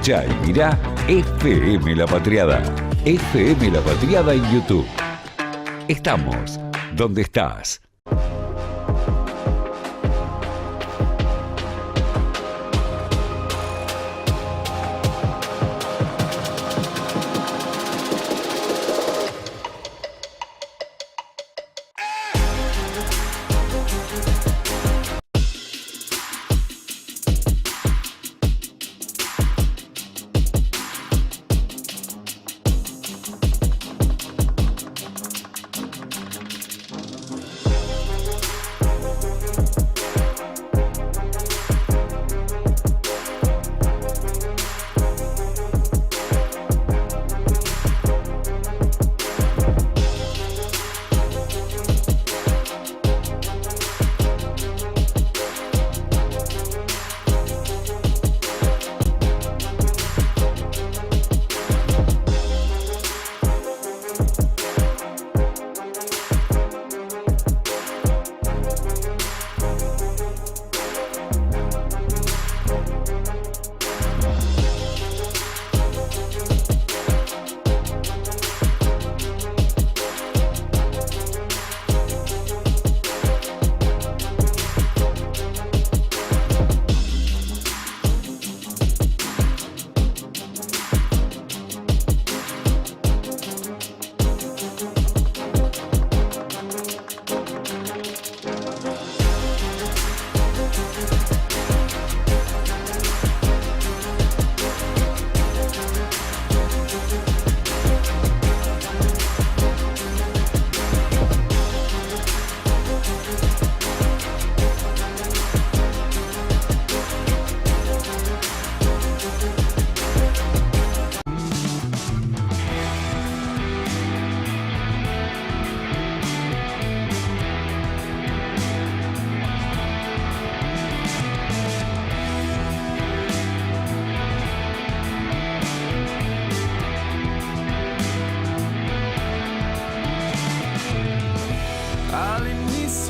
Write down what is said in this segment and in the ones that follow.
Escucha y mirá FM La Patriada. FM La Patriada en YouTube. Estamos donde estás.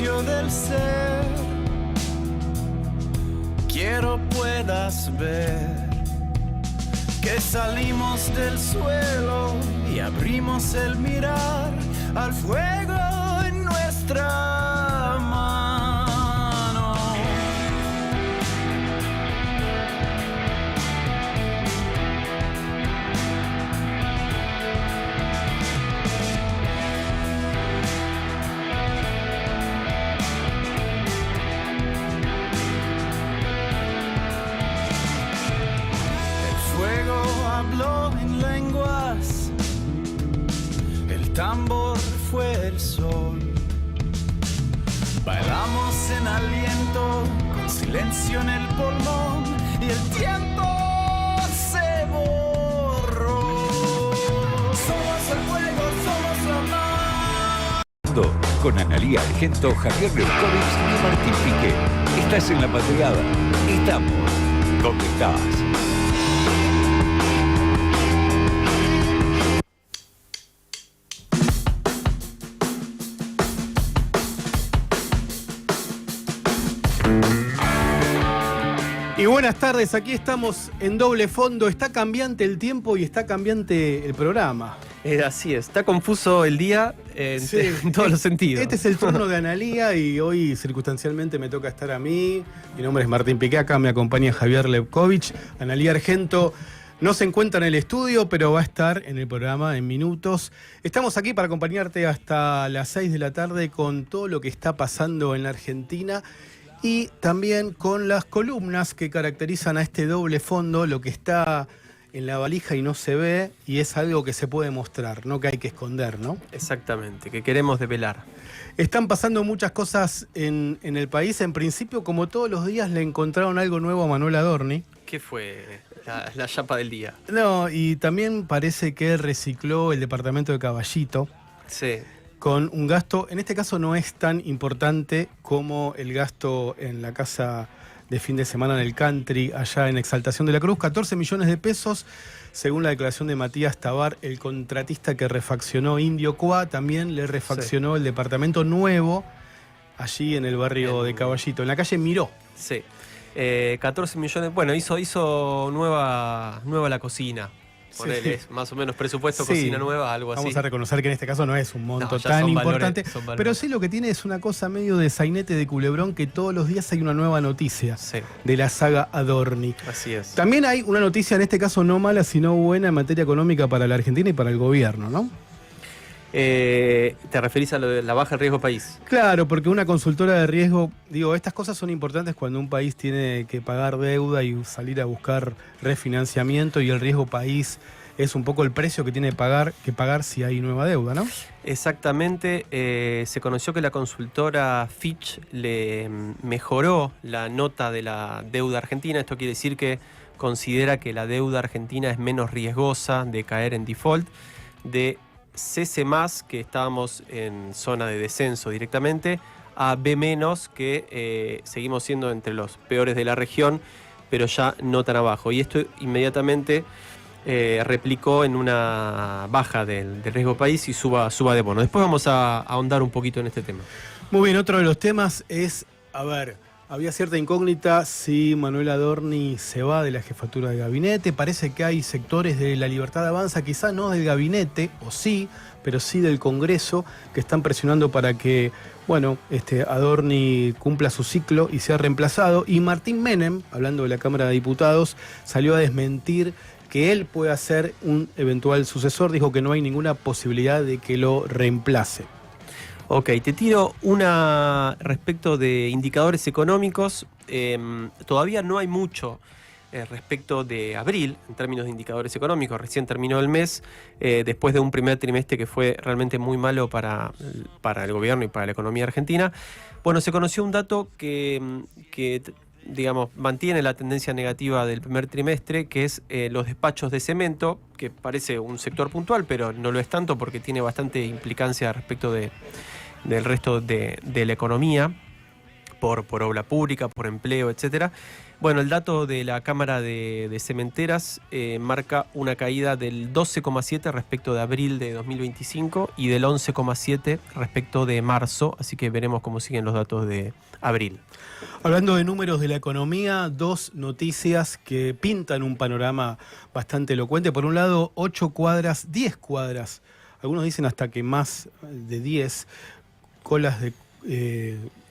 Del ser, quiero puedas ver que salimos del suelo y abrimos el mirar al fuego en nuestra mano. Habló en lenguas, el tambor fue el sol. Bailamos en aliento, con silencio en el pulmón, y el tiempo se borró. Somos el fuego, somos la mar. Con Analía Argento, Javier Leucovich y Martín Piqué. Estás en La Patriada. Estamos donde estás. Y buenas tardes, aquí estamos en Doble Fondo. Está cambiante el tiempo y está cambiante el programa. Así es, está confuso el día en todos los sentidos. Este es el turno de Analía y hoy circunstancialmente me toca estar a mí. Mi nombre es Martín Piqué, acá me acompaña Javier Leucovich. Analía Argento no se encuentra en el estudio, pero va a estar en el programa en minutos. Estamos aquí para acompañarte hasta las 6 de la tarde con todo lo que está pasando en la Argentina. Y también con las columnas que caracterizan a este Doble Fondo, lo que está en la valija y no se ve, y es algo que se puede mostrar, no que hay que esconder, ¿no? Exactamente, que queremos develar. Están pasando muchas cosas en el país. En principio, como todos los días, le encontraron algo nuevo a Manuel Adorni. ¿Qué fue la chapa del día? No, y también parece que recicló el departamento de Caballito. Sí. Con un gasto, en este caso no es tan importante como el gasto en la casa de fin de semana en el country, allá en Exaltación de la Cruz, 14 millones de pesos, según la declaración de Matías Tabar, el contratista que refaccionó Indio Coa, también le refaccionó el departamento nuevo, allí en el barrio de Caballito, en la calle Miró. Sí. 14 millones. Bueno, hizo nueva la cocina. Ponele, Sí. más o menos presupuesto Sí. cocina nueva, algo así. Vamos a reconocer que en este caso no es un monto No, ya tan son importante, valores, son valores. pero sí lo que tiene es una cosa medio de sainete de culebrón, que todos los días hay una nueva noticia Sí, de la saga Adorni. así es. También hay una noticia, en este caso no mala, sino buena en materia económica para la Argentina y para el gobierno, ¿no? ¿Te referís a lo de la baja en riesgo país? Claro, porque una consultora de riesgo, digo, estas cosas son importantes cuando un país tiene que pagar deuda y salir a buscar refinanciamiento, y el riesgo país es un poco el precio que tiene que pagar si hay nueva deuda, ¿no? Exactamente, se conoció que la consultora Fitch le mejoró la nota de la deuda argentina. Esto quiere decir que considera que la deuda argentina es menos riesgosa de caer en default, de CC+, que estábamos en zona de descenso directamente, a B-, que seguimos siendo entre los peores de la región, pero ya no tan abajo. Y esto inmediatamente replicó en una baja del riesgo país y suba de bono. Después vamos a ahondar un poquito en este tema. Muy bien, otro de los temas es, a ver, había cierta incógnita si Manuel Adorni se va de la jefatura de gabinete. Parece que hay sectores de La Libertad Avanza, quizá no del gabinete, o sí, pero sí del Congreso, que están presionando para que, bueno, Adorni cumpla su ciclo y sea reemplazado. Y Martín Menem, hablando de la Cámara de Diputados, salió a desmentir que él pueda ser un eventual sucesor. Dijo que no hay ninguna posibilidad de que lo reemplace. Ok, te tiro una respecto de indicadores económicos. Todavía no hay mucho respecto de abril en términos de indicadores económicos. Recién terminó el mes, después de un primer trimestre que fue realmente muy malo para el gobierno y para la economía argentina. Bueno, se conoció un dato que digamos, mantiene la tendencia negativa del primer trimestre, que es los despachos de cemento, que parece un sector puntual, pero no lo es tanto porque tiene bastante implicancia respecto del resto de la economía, por obra pública, por empleo, etcétera. Bueno, el dato de la Cámara de Cementeras marca una caída del 12,7 respecto de abril de 2025 y del 11,7 respecto de marzo, así que veremos cómo siguen los datos de abril. Hablando de números de la economía, dos noticias que pintan un panorama bastante elocuente. Por un lado, 8 cuadras, 10 cuadras, algunos dicen hasta que más de 10 colas de...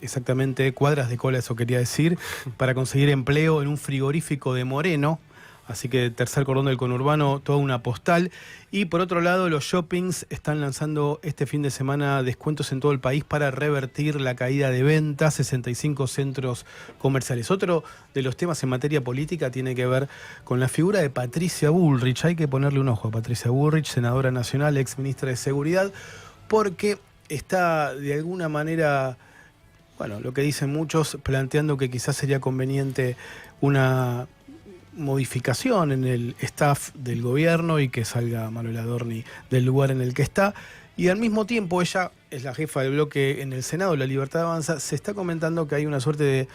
exactamente, cuadras de cola, eso quería decir, para conseguir empleo en un frigorífico de Moreno. Así que tercer cordón del conurbano, toda una postal. Y por otro lado, los shoppings están lanzando este fin de semana descuentos en todo el país para revertir la caída de ventas, 65 centros comerciales. Otro de los temas en materia política tiene que ver con la figura de Patricia Bullrich. Hay que ponerle un ojo a Patricia Bullrich, senadora nacional, ex ministra de Seguridad, porque está de alguna manera, bueno, lo que dicen muchos, planteando que quizás sería conveniente una modificación en el staff del gobierno y que salga Manuel Adorni del lugar en el que está. Y al mismo tiempo, ella es la jefa del bloque en el Senado, La Libertad Avanza. Se está comentando que hay una suerte de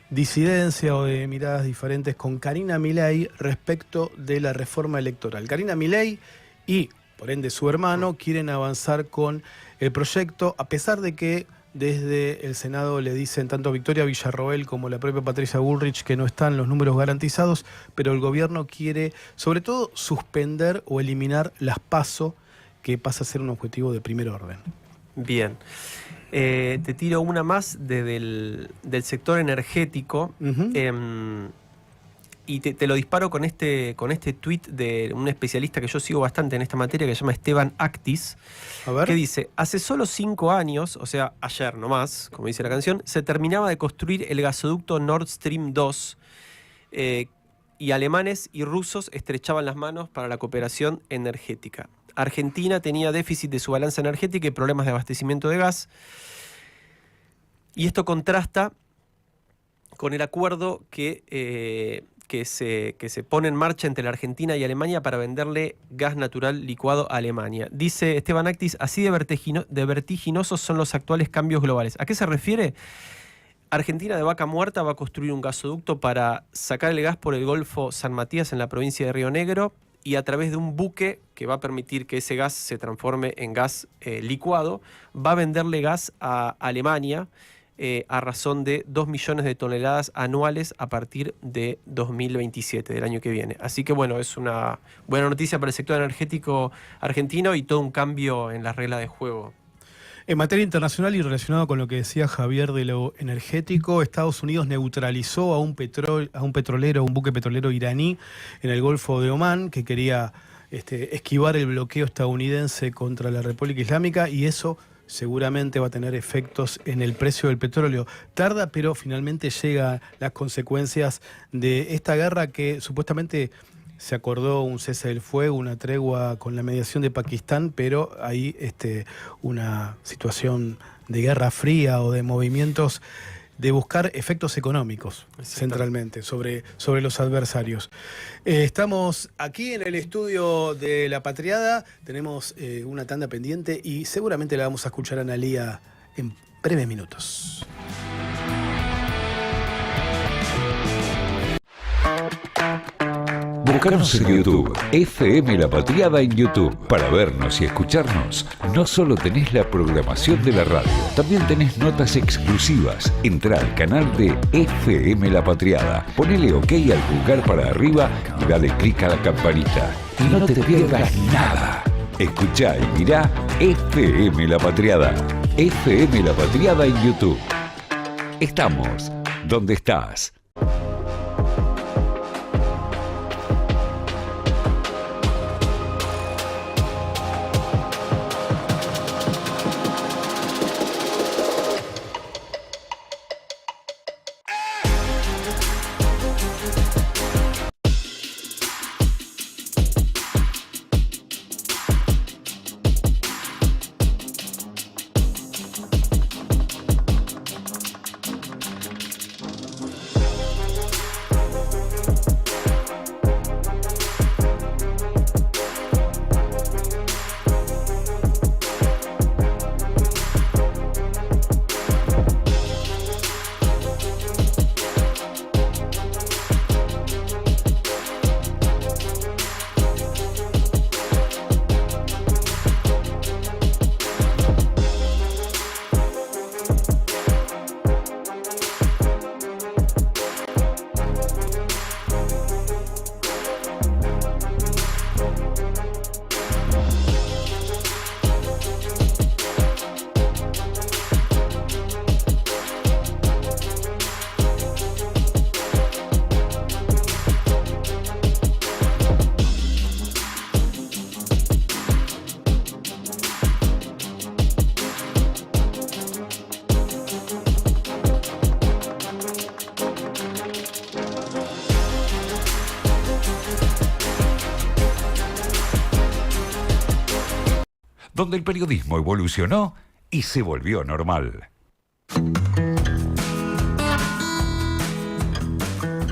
disidencia o de miradas diferentes con Karina Milei respecto de la reforma electoral. Karina Milei y, por ende, su hermano quieren avanzar con el proyecto, a pesar de que desde el Senado le dicen tanto Victoria Villarroel como la propia Patricia Bullrich que no están los números garantizados, pero el gobierno quiere, sobre todo, suspender o eliminar las PASO, que pasa a ser un objetivo de primer orden. Bien. Te tiro una más del sector energético. Uh-huh. Y te lo disparo con este tuit de un especialista que yo sigo bastante en esta materia, que se llama Esteban Actis, A ver. que dice: hace solo 5 años, o sea, ayer nomás, como dice la canción, se terminaba de construir el gasoducto Nord Stream 2 y alemanes y rusos estrechaban las manos para la cooperación energética. Argentina tenía déficit de su balanza energética y problemas de abastecimiento de gas. Y esto contrasta con el acuerdo que se pone en marcha entre la Argentina y Alemania para venderle gas natural licuado a Alemania. Dice Esteban Actis: así de vertiginosos son los actuales cambios globales. ¿A qué se refiere? Argentina de vaca muerta va a construir un gasoducto para sacar el gas por el Golfo San Matías en la provincia de Río Negro y a través de un buque que va a permitir que ese gas se transforme en gas licuado, va a venderle gas a Alemania a razón de 2 millones de toneladas anuales a partir de 2027, del año que viene. Así que bueno, es una buena noticia para el sector energético argentino y todo un cambio en las reglas de juego. En materia internacional y relacionado con lo que decía Javier de lo energético, Estados Unidos neutralizó a un buque petrolero iraní en el Golfo de Omán que quería esquivar el bloqueo estadounidense contra la República Islámica, y eso seguramente va a tener efectos en el precio del petróleo. Tarda, pero finalmente llegan las consecuencias de esta guerra que supuestamente se acordó un cese del fuego, una tregua con la mediación de Pakistán, pero hay una situación de guerra fría o de movimientos de buscar efectos económicos, centralmente, sobre los adversarios. Estamos aquí en el estudio de La Patriada, tenemos una tanda pendiente y seguramente la vamos a escuchar a Analía en breves minutos. Búscanos en YouTube, FM La Patriada en YouTube. Para vernos y escucharnos, no solo tenés la programación de la radio, también tenés notas exclusivas. Entrá al canal de FM La Patriada, ponele OK al pulgar para arriba y dale clic a la campanita. Y no te pierdas nada. Escuchá y mirá FM La Patriada. FM La Patriada en YouTube. Estamos donde estás. Donde el periodismo evolucionó y se volvió normal.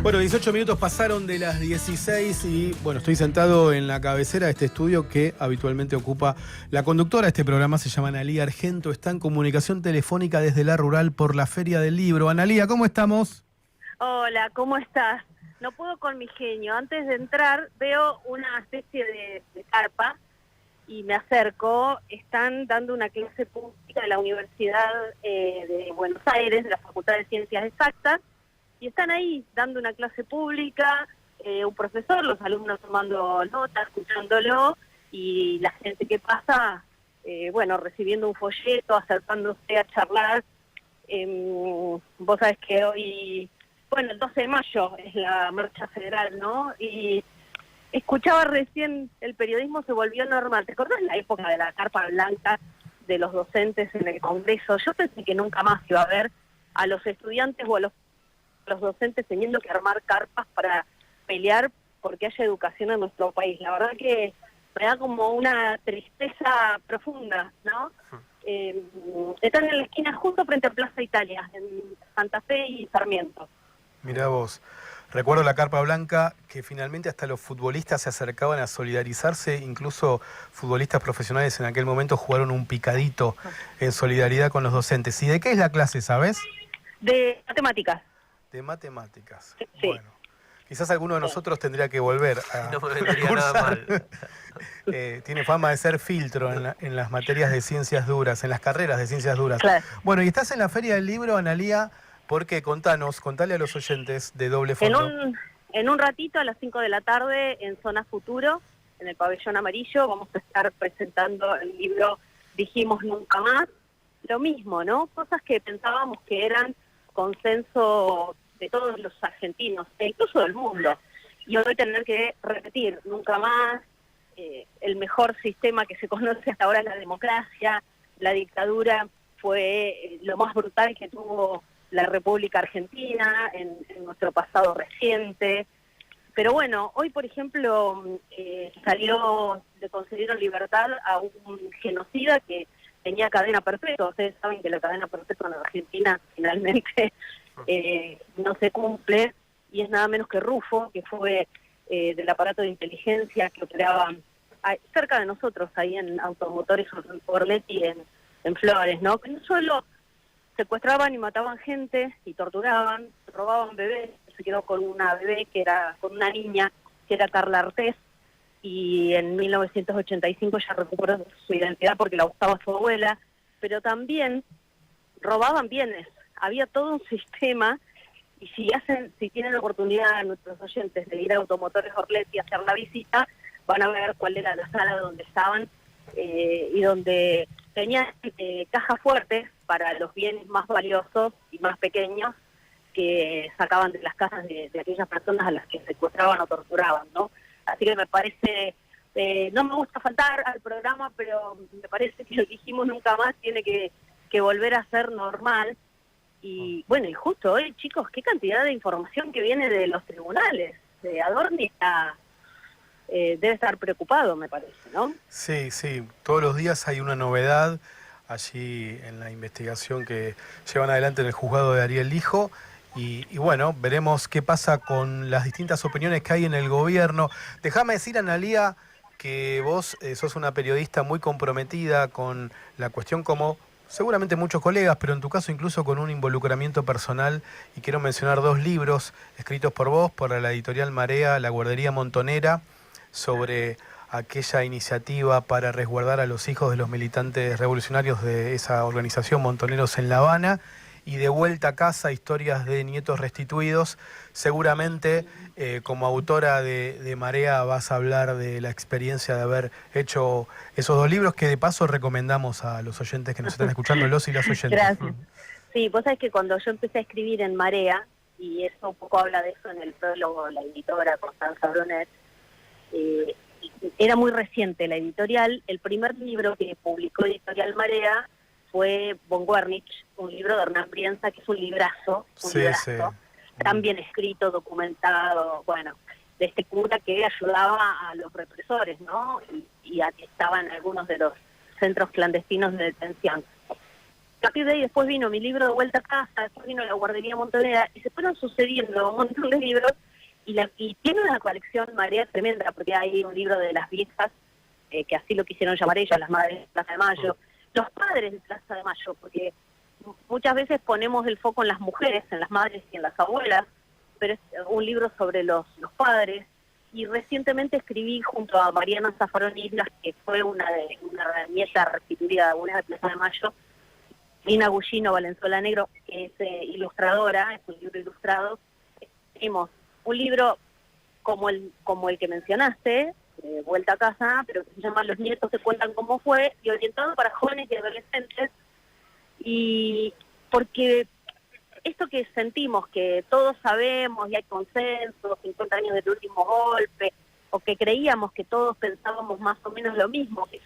Bueno, 18 minutos pasaron de las 16 y bueno, estoy sentado en la cabecera de este estudio que habitualmente ocupa la conductora de este programa, se llama Analía Argento, está en comunicación telefónica desde La Rural por la Feria del Libro. Analía, ¿cómo estamos? Hola, ¿cómo estás? No puedo con mi genio. Antes de entrar veo una especie de carpa y me acerco. Están dando una clase pública de la Universidad de Buenos Aires, de la Facultad de Ciencias Exactas, y están ahí dando una clase pública, un profesor, los alumnos tomando nota, escuchándolo, y la gente que pasa, recibiendo un folleto, acercándose a charlar. Vos sabés que hoy, el 12 de mayo es la marcha federal, ¿no? Y escuchaba recién, el periodismo se volvió normal. ¿Te acordás la época de la carpa blanca de los docentes en el Congreso? Yo pensé que nunca más iba a ver a los estudiantes o a los docentes teniendo que armar carpas para pelear porque haya educación en nuestro país. La verdad que me da como una tristeza profunda, ¿no? Están en la esquina justo frente a Plaza Italia, en Santa Fe y Sarmiento. Mirá vos, recuerdo la carpa blanca que finalmente hasta los futbolistas se acercaban a solidarizarse, incluso futbolistas profesionales en aquel momento jugaron un picadito en solidaridad con los docentes. ¿Y de qué es la clase, sabes? De matemáticas. De matemáticas. Sí. Bueno, Quizás alguno de nosotros tendría que volver a No me vendría nada mal. Tiene fama de ser filtro en las materias de ciencias duras, en las carreras de ciencias duras. Claro. Bueno, y estás en la Feria del Libro, Analía, porque contale a los oyentes de Doble En Fondo. en un ratito, a las 5 de la tarde, en Zona Futuro, en el pabellón amarillo, vamos a estar presentando el libro Dijimos Nunca Más. Lo mismo, ¿no? Cosas que pensábamos que eran consenso de todos los argentinos, e incluso del mundo. Y hoy tener que repetir nunca más, el mejor sistema que se conoce hasta ahora es la democracia, la dictadura fue lo más brutal que tuvo la República Argentina en nuestro pasado reciente. Pero bueno, hoy por ejemplo le concedieron libertad a un genocida que tenía cadena perpetua. Ustedes saben que la cadena perpetua en Argentina finalmente no se cumple, y es nada menos que Rufo, que fue del aparato de inteligencia que operaba cerca de nosotros, ahí en Automotores Orletti en Flores, ¿no? Que no solo secuestraban y mataban gente y torturaban, robaban bebés. Se quedó con una bebé con una niña que era Carla Artés, y en 1985 ya recuperó su identidad porque la gustaba su abuela, pero también robaban bienes. Había todo un sistema, y si tienen la oportunidad nuestros oyentes de ir a Automotores Orletti a hacer la visita, van a ver cuál era la sala donde estaban y donde tenían cajas fuertes para los bienes más valiosos y más pequeños que sacaban de las casas de aquellas personas a las que secuestraban o torturaban, ¿no? Así que me parece, no me gusta faltar al programa, pero me parece que lo que dijimos nunca más tiene que volver a ser normal. Y bueno, y justo hoy, chicos, qué cantidad de información que viene de los tribunales. Adorni debe estar preocupado, me parece, ¿no? Sí, todos los días hay una novedad allí en la investigación que llevan adelante en el juzgado de Ariel Lijo. Y bueno, veremos qué pasa con las distintas opiniones que hay en el gobierno. Déjame decir, Analía, que vos sos una periodista muy comprometida con la cuestión, como seguramente muchos colegas, pero en tu caso incluso con un involucramiento personal. Y quiero mencionar 2 libros escritos por vos, por la editorial Marea, La Guardería Montonera, sobre aquella iniciativa para resguardar a los hijos de los militantes revolucionarios de esa organización, Montoneros en La Habana, y De Vuelta a Casa, historias de nietos restituidos. Seguramente como autora de Marea vas a hablar de la experiencia de haber hecho esos 2 libros, que de paso recomendamos a los oyentes que nos están escuchando, los y las oyentes. Gracias. Sí, vos sabés que cuando yo empecé a escribir en Marea, y eso un poco habla de eso en el prólogo la editora Constanza Brunet, era muy reciente la editorial. El primer libro que publicó Editorial Marea fue Von Guernich, un libro de Hernán Brienza, que es un librazo, Sí. tan bien escrito, documentado, bueno, de este cura que ayudaba a los represores, ¿no? Y estaba en algunos de los centros clandestinos de detención. A partir de ahí después vino mi libro De Vuelta a Casa, después vino La Guardería Montonera, y se fueron sucediendo un montón de libros, y tiene una colección Marea tremenda, porque hay un libro de las viejas, que así lo quisieron llamar ellas, las madres de Plaza de Mayo, los padres de Plaza de Mayo, porque muchas veces ponemos el foco en las mujeres, en las madres y en las abuelas, pero es un libro sobre los padres. Y recientemente escribí junto a Mariana Zaffarón Islas, que fue una nieta restituida, una de Plaza de Mayo, Nina Gullino Valenzuela Negro, que es ilustradora, es un libro ilustrado. Hicimos un libro como el que mencionaste, Vuelta a Casa, pero que se llama Los nietos se cuentan cómo fue, y orientado para jóvenes y adolescentes. Y porque esto que sentimos, que todos sabemos y hay consenso, 50 años del último golpe, o que creíamos que todos pensábamos más o menos lo mismo, que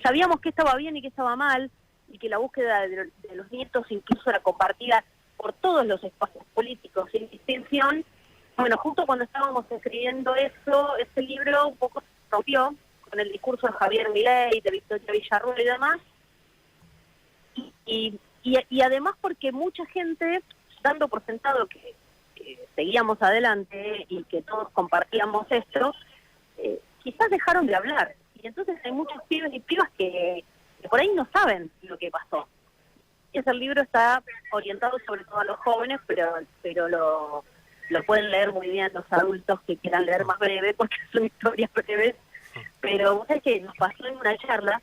sabíamos que estaba bien y que estaba mal, y que la búsqueda de los nietos incluso era compartida por todos los espacios políticos sin distinción. Bueno, justo cuando estábamos escribiendo eso, este libro un poco se rompió con el discurso de Javier Milei, de Victoria Villarruel y demás, y además porque mucha gente, dando por sentado que seguíamos adelante y que todos compartíamos esto, quizás dejaron de hablar. Y entonces hay muchos pibes y pibas que por ahí no saben lo que pasó. Ese libro está orientado sobre todo a los jóvenes, pero lo lo pueden leer muy bien los adultos que quieran leer más breve, porque son historias breves, pero vos sabés que nos pasó en una charla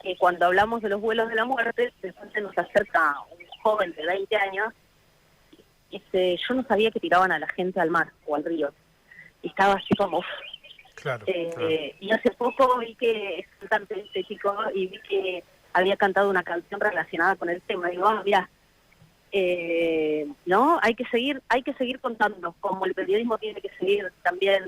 que cuando hablamos de los vuelos de la muerte, después se nos acerca un joven de 20 años, y dice, yo no sabía que tiraban a la gente al mar o al río, y estaba así como... Claro. Y hace poco vi que es cantante este chico y vi que había cantado una canción relacionada con el tema. Digo, mira, no, hay que seguir contando, como el periodismo tiene que seguir también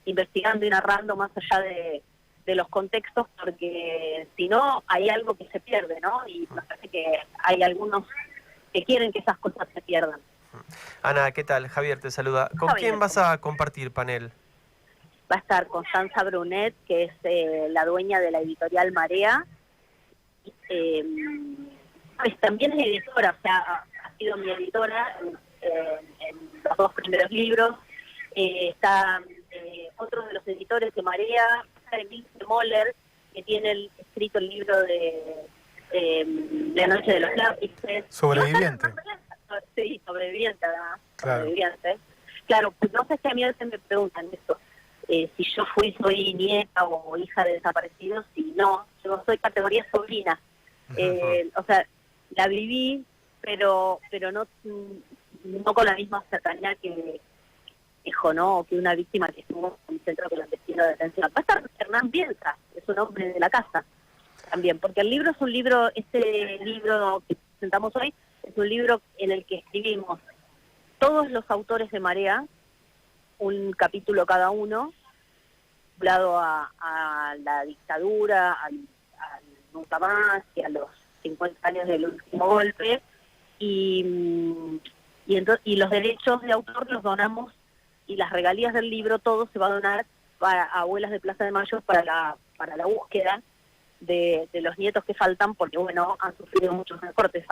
investigando y narrando más allá de los contextos, porque si no hay algo que se pierde, ¿no? Y me parece que hay algunos que quieren que esas cosas se pierdan. Ana, ¿qué tal? Javier te saluda. ¿Con Javier, quién vas a compartir panel? Va a estar Constanza Brunet, que es la dueña de la editorial Marea. Pues también es editora, o sea, ha sido mi editora en los 2 primeros libros. Está otro de los editores de Marea, Emil Moller, que tiene escrito el libro de La noche de los lápices. Sobreviviente. Sí, sobreviviente, además. Claro. Sobreviviente. Claro, pues no sé si a mí a veces me preguntan esto. Si yo soy nieta o hija de desaparecidos, si no, yo soy categoría sobrina. O sea, la viví, pero no con la misma cercanía que hijo, ¿no? O que una víctima que estuvo en el centro clandestino de detención. Va a estar Hernán Bielsa, es un hombre de la casa también, porque el libro es un libro, este libro que presentamos hoy, es un libro en el que escribimos todos los autores de Marea, un capítulo cada uno, vinculado a la dictadura, al nunca más, y a los 50 años del último golpe, y los derechos de autor los donamos, y las regalías del libro, todo se va a donar para Abuelas de Plaza de Mayo para la búsqueda de los nietos que faltan, porque bueno, han sufrido muchos aportes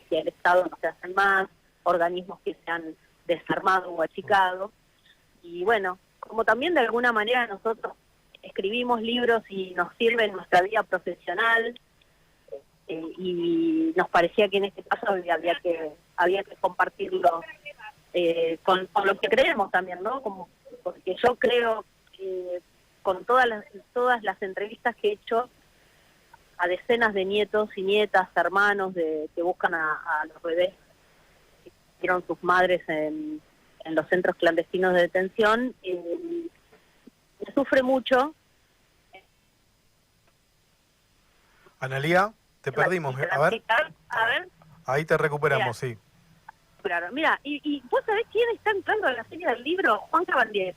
que el Estado no se hacen más, organismos que se han desarmado o achicado. Y bueno, como también de alguna manera nosotros escribimos libros y nos sirve en nuestra vida profesional, y nos parecía que en este caso había que compartirlo con lo que creemos también, ¿no? Porque yo creo que con todas las entrevistas que he hecho a decenas de nietos y nietas, hermanos que buscan a los bebés que hicieron sus madres en los centros clandestinos de detención, se sufre mucho. Analía, te perdimos. A ver. Ahí te recuperamos, Mira, sí. Claro, mira, y ¿vos sabés quién está entrando a la serie del libro? Juan Cabandier.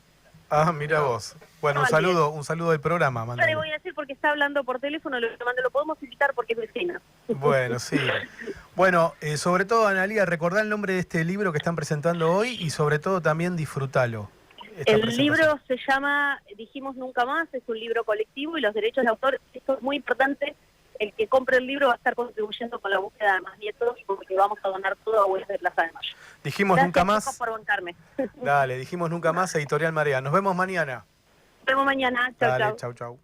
Ah, mira vos. Bueno, un saludo del programa. No le voy a decir porque está hablando por teléfono, lo podemos invitar porque es vecino. Bueno, sí. Bueno, sobre todo, Analía, recordá el nombre de este libro que están presentando hoy y sobre todo también disfrútalo. El libro se llama Dijimos Nunca Más, es un libro colectivo y los derechos de autor, esto es muy importante, el que compre el libro va a estar contribuyendo con la búsqueda de más nietos porque vamos a donar todo a Abuelas de Plaza de Mayo. Dijimos Gracias, Nunca Más. chicos, por bancarme. Dale, Dijimos Nunca Más, Editorial Marea. Nos vemos mañana. Nos vemos mañana. Chau, Dale, chau. chau, chau.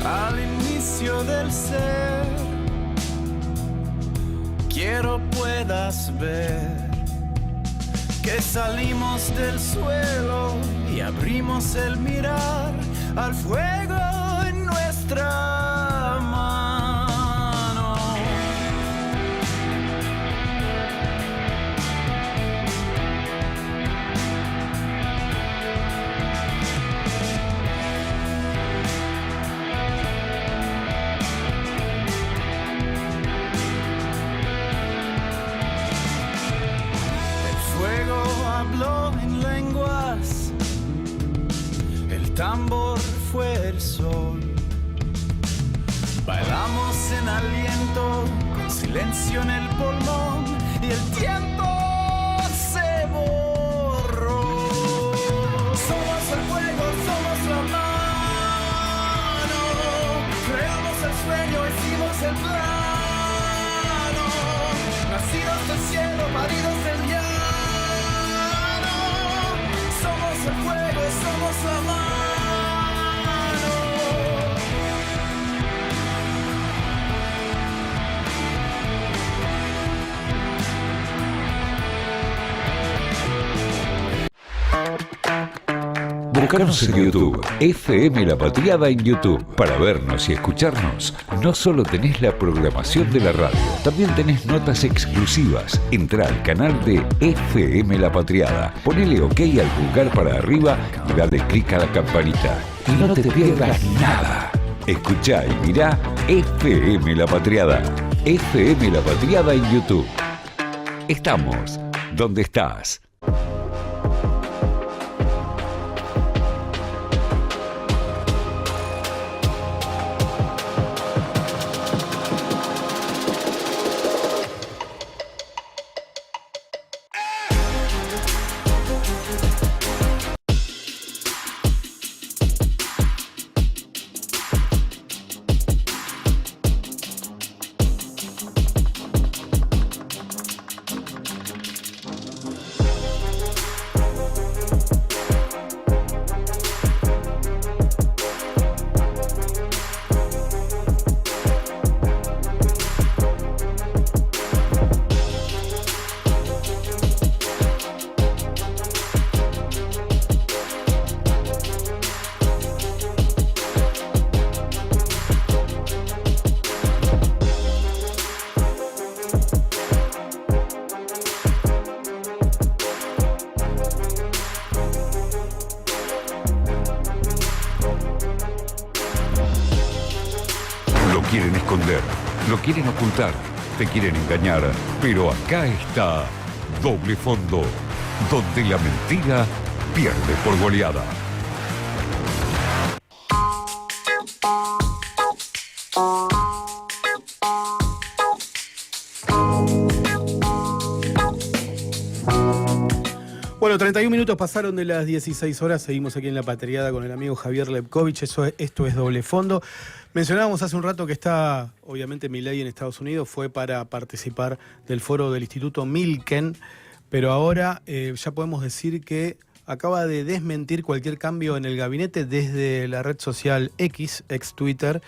Al inicio del ser, quiero puedas ver que salimos del suelo y abrimos el mirar al fuego en nuestra mano. Habló en lenguas, el tambor fue el sol. Bailamos en aliento, con silencio en el pulmón, y el tiempo se borró. el plano, nacidos del cielo, paridos del llano, somos el fuego, somos la mano. Buscanos en YouTube, FM La Patriada en YouTube. Para vernos y escucharnos, no solo tenés la programación de la radio, también tenés notas exclusivas. Entrá al canal de FM La Patriada, ponele OK al pulgar para arriba y dale clic a la campanita. Y no te pierdas nada. Escuchá y mirá FM La Patriada. FM La Patriada en YouTube. Estamos donde estás. Quieren esconder, lo quieren ocultar, te quieren engañar, pero acá está Doble Fondo, donde la mentira pierde por goleada. Bueno, 31 minutos pasaron de las 16 horas, seguimos aquí en La Patriada con el amigo Javier Lepkovich, esto es Doble Fondo. Mencionábamos hace un rato que está, obviamente, Milei en Estados Unidos, fue para participar del foro del Instituto Milken, pero ahora ya podemos decir que acaba de desmentir cualquier cambio en el gabinete desde la red social X, ex Twitter.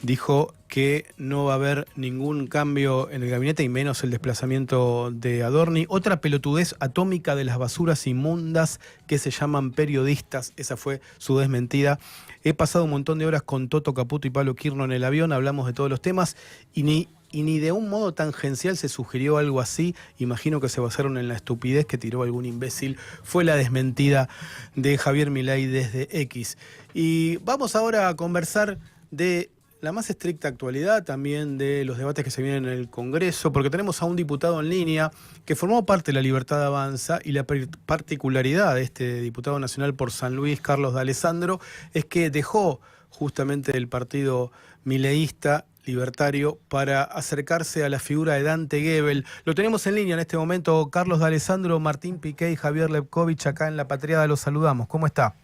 Dijo que no va a haber ningún cambio en el gabinete y menos el desplazamiento de Adorni. Otra pelotudez atómica de las basuras inmundas que se llaman periodistas. Esa fue su desmentida. He pasado un montón de horas con Toto Caputo y Pablo Quirno en el avión. Hablamos de todos los temas y ni de un modo tangencial se sugirió algo así. Imagino que se basaron en la estupidez que tiró algún imbécil. Fue la desmentida de Javier Milei desde X. Y vamos ahora a conversar de la más estricta actualidad, también de los debates que se vienen en el Congreso, porque tenemos a un diputado en línea que formó parte de La Libertad Avanza, y la particularidad de este diputado nacional por San Luis, Carlos D'Alessandro, es que dejó justamente el partido mileísta libertario para acercarse a la figura de Dante Gebel. Lo tenemos en línea en este momento. Carlos D'Alessandro, Martín Piqué y Javier Lepkovich acá en La Patriada, los saludamos. ¿Cómo está?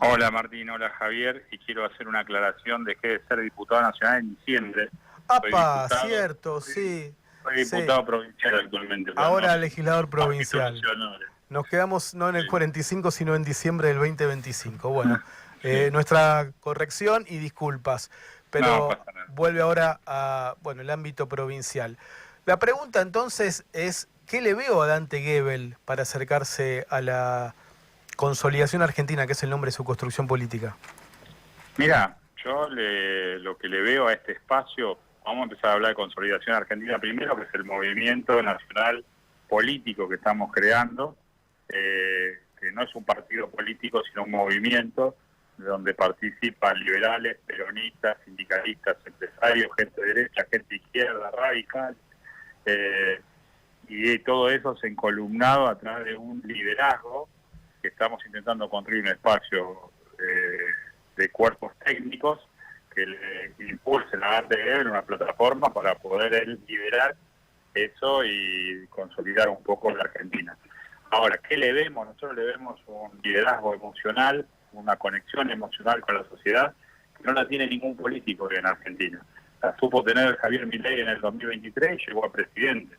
Hola Martín, hola Javier, y quiero hacer una aclaración. Dejé de ser diputado nacional en diciembre. ¡Apa! Cierto, sí. Soy diputado provincial actualmente. Ahora no, legislador provincial. Nos quedamos no en el 45, sino en diciembre del 2025. Bueno, nuestra corrección y disculpas, pero no vuelve ahora a el ámbito provincial. La pregunta entonces es, ¿qué le veo a Dante Gebel para acercarse a la Consolidación Argentina, que es el nombre de su construcción política? Mira, yo lo que le veo a este espacio, vamos a empezar a hablar de Consolidación Argentina primero, que es el movimiento nacional político que estamos creando, que no es un partido político, sino un movimiento donde participan liberales, peronistas, sindicalistas, empresarios, gente de derecha, gente de izquierda, radical, y todo eso se encolumnado a través de un liderazgo que estamos intentando construir un espacio de cuerpos técnicos que le impulsen a Dante Gebel una plataforma para poder él liderar eso y consolidar un poco la Argentina. Ahora, ¿qué le vemos? Nosotros le vemos un liderazgo emocional, una conexión emocional con la sociedad que no la tiene ningún político en Argentina. la supo tener Javier Milei en el 2023 y llegó a presidente.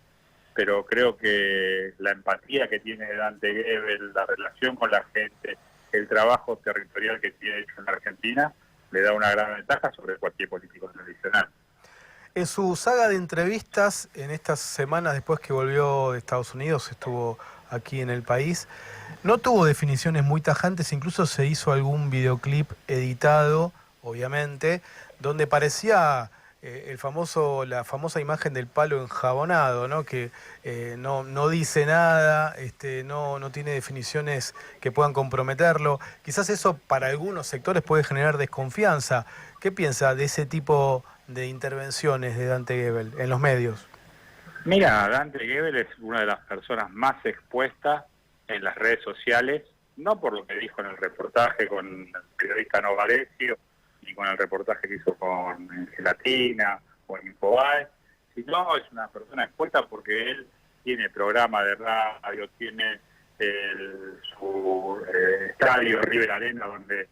Pero creo que la empatía que tiene Dante Gebel, la relación con la gente, el trabajo territorial que tiene hecho en la Argentina, le da una gran ventaja sobre cualquier político tradicional. En su saga de entrevistas, en estas semanas después que volvió de Estados Unidos, estuvo aquí en el país, no tuvo definiciones muy tajantes, incluso se hizo algún videoclip editado, obviamente, donde parecía la famosa imagen del palo enjabonado, ¿no? Que no dice nada, no tiene definiciones que puedan comprometerlo. Quizás eso para algunos sectores puede generar desconfianza. ¿Qué piensa de ese tipo de intervenciones de Dante Gebel en los medios? Mira, Dante Gebel es una de las personas más expuestas en las redes sociales, no por lo que dijo en el reportaje con el periodista Novarecio, ni con el reportaje que hizo con Gelatina o en Infobae, sino es una persona expuesta porque él tiene programa de radio, tiene su estadio River Arena, donde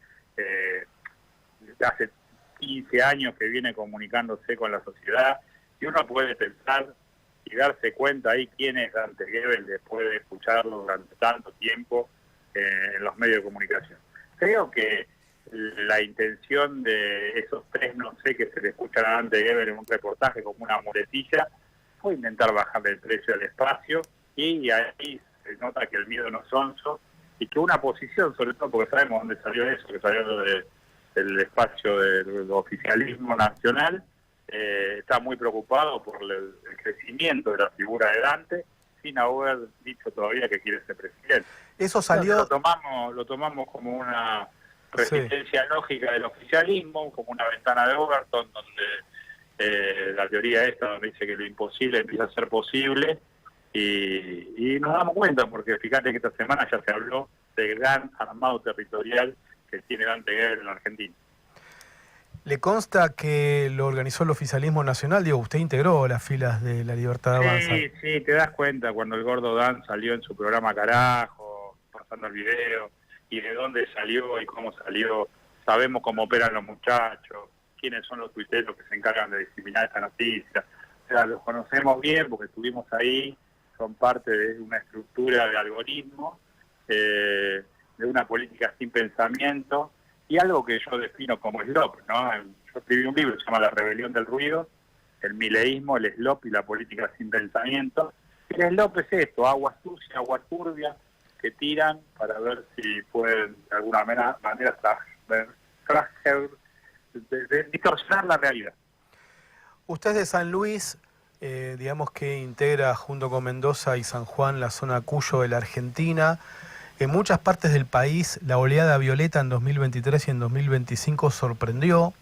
hace 15 años que viene comunicándose con la sociedad, y uno puede pensar y darse cuenta ahí quién es Dante Gebel después de escucharlo durante tanto tiempo en los medios de comunicación. Creo que la intención de esos tres no sé que se le escuchan a Dante Gebel en un reportaje como una muletilla fue intentar bajarle el precio al espacio, y ahí se nota que el miedo no es sonso y que una posición, sobre todo porque sabemos dónde salió eso, que salió del espacio del oficialismo nacional, está muy preocupado por el crecimiento de la figura de Dante, sin haber dicho todavía que quiere ser presidente. Eso salió... Lo tomamos como una resistencia lógica del oficialismo, como una ventana de Overton, donde la teoría esta, donde dice que lo imposible empieza a ser posible, y nos damos cuenta, porque fíjate que esta semana ya se habló del gran armado territorial que tiene Dante Gebel en la Argentina. ¿Le consta que lo organizó el oficialismo nacional? Digo, usted integró las filas de La Libertad Avanza. Sí, te das cuenta cuando el gordo Dan salió en su programa Carajo, pasando el video, y de dónde salió y cómo salió. Sabemos cómo operan los muchachos, quiénes son los tuiteros que se encargan de diseminar esta noticia. O sea, los conocemos bien porque estuvimos ahí, son parte de una estructura de algoritmo, de una política sin pensamiento, y algo que yo defino como SLOP, ¿no? Yo escribí un libro que se llama La rebelión del ruido, el mileísmo, el SLOP y la política sin pensamiento. El SLOP es esto, agua sucia, agua turbia, que tiran para ver si pueden de alguna manera distorsionar la realidad. Usted es de San Luis, digamos que integra junto con Mendoza y San Juan la zona Cuyo de la Argentina. En muchas partes del país la oleada violeta en 2023 y en 2025 sorprendió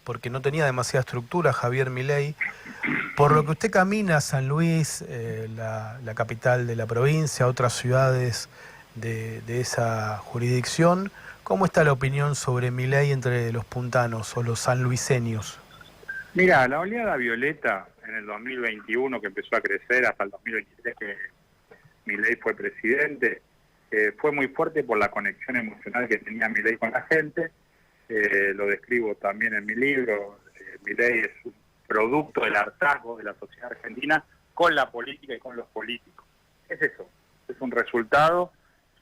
porque no tenía demasiada estructura Javier Milei. Por lo que usted camina a San Luis, la capital de la provincia, otras ciudades de esa jurisdicción, ¿cómo está la opinión sobre Milei entre los puntanos o los sanluiseños? Mira, la oleada violeta en el 2021, que empezó a crecer hasta el 2023 que Milei fue presidente, fue muy fuerte por la conexión emocional que tenía Milei con la gente. Lo describo también en mi libro. Milei es un producto del hartazgo de la sociedad argentina con la política y con los políticos. Es eso, es un resultado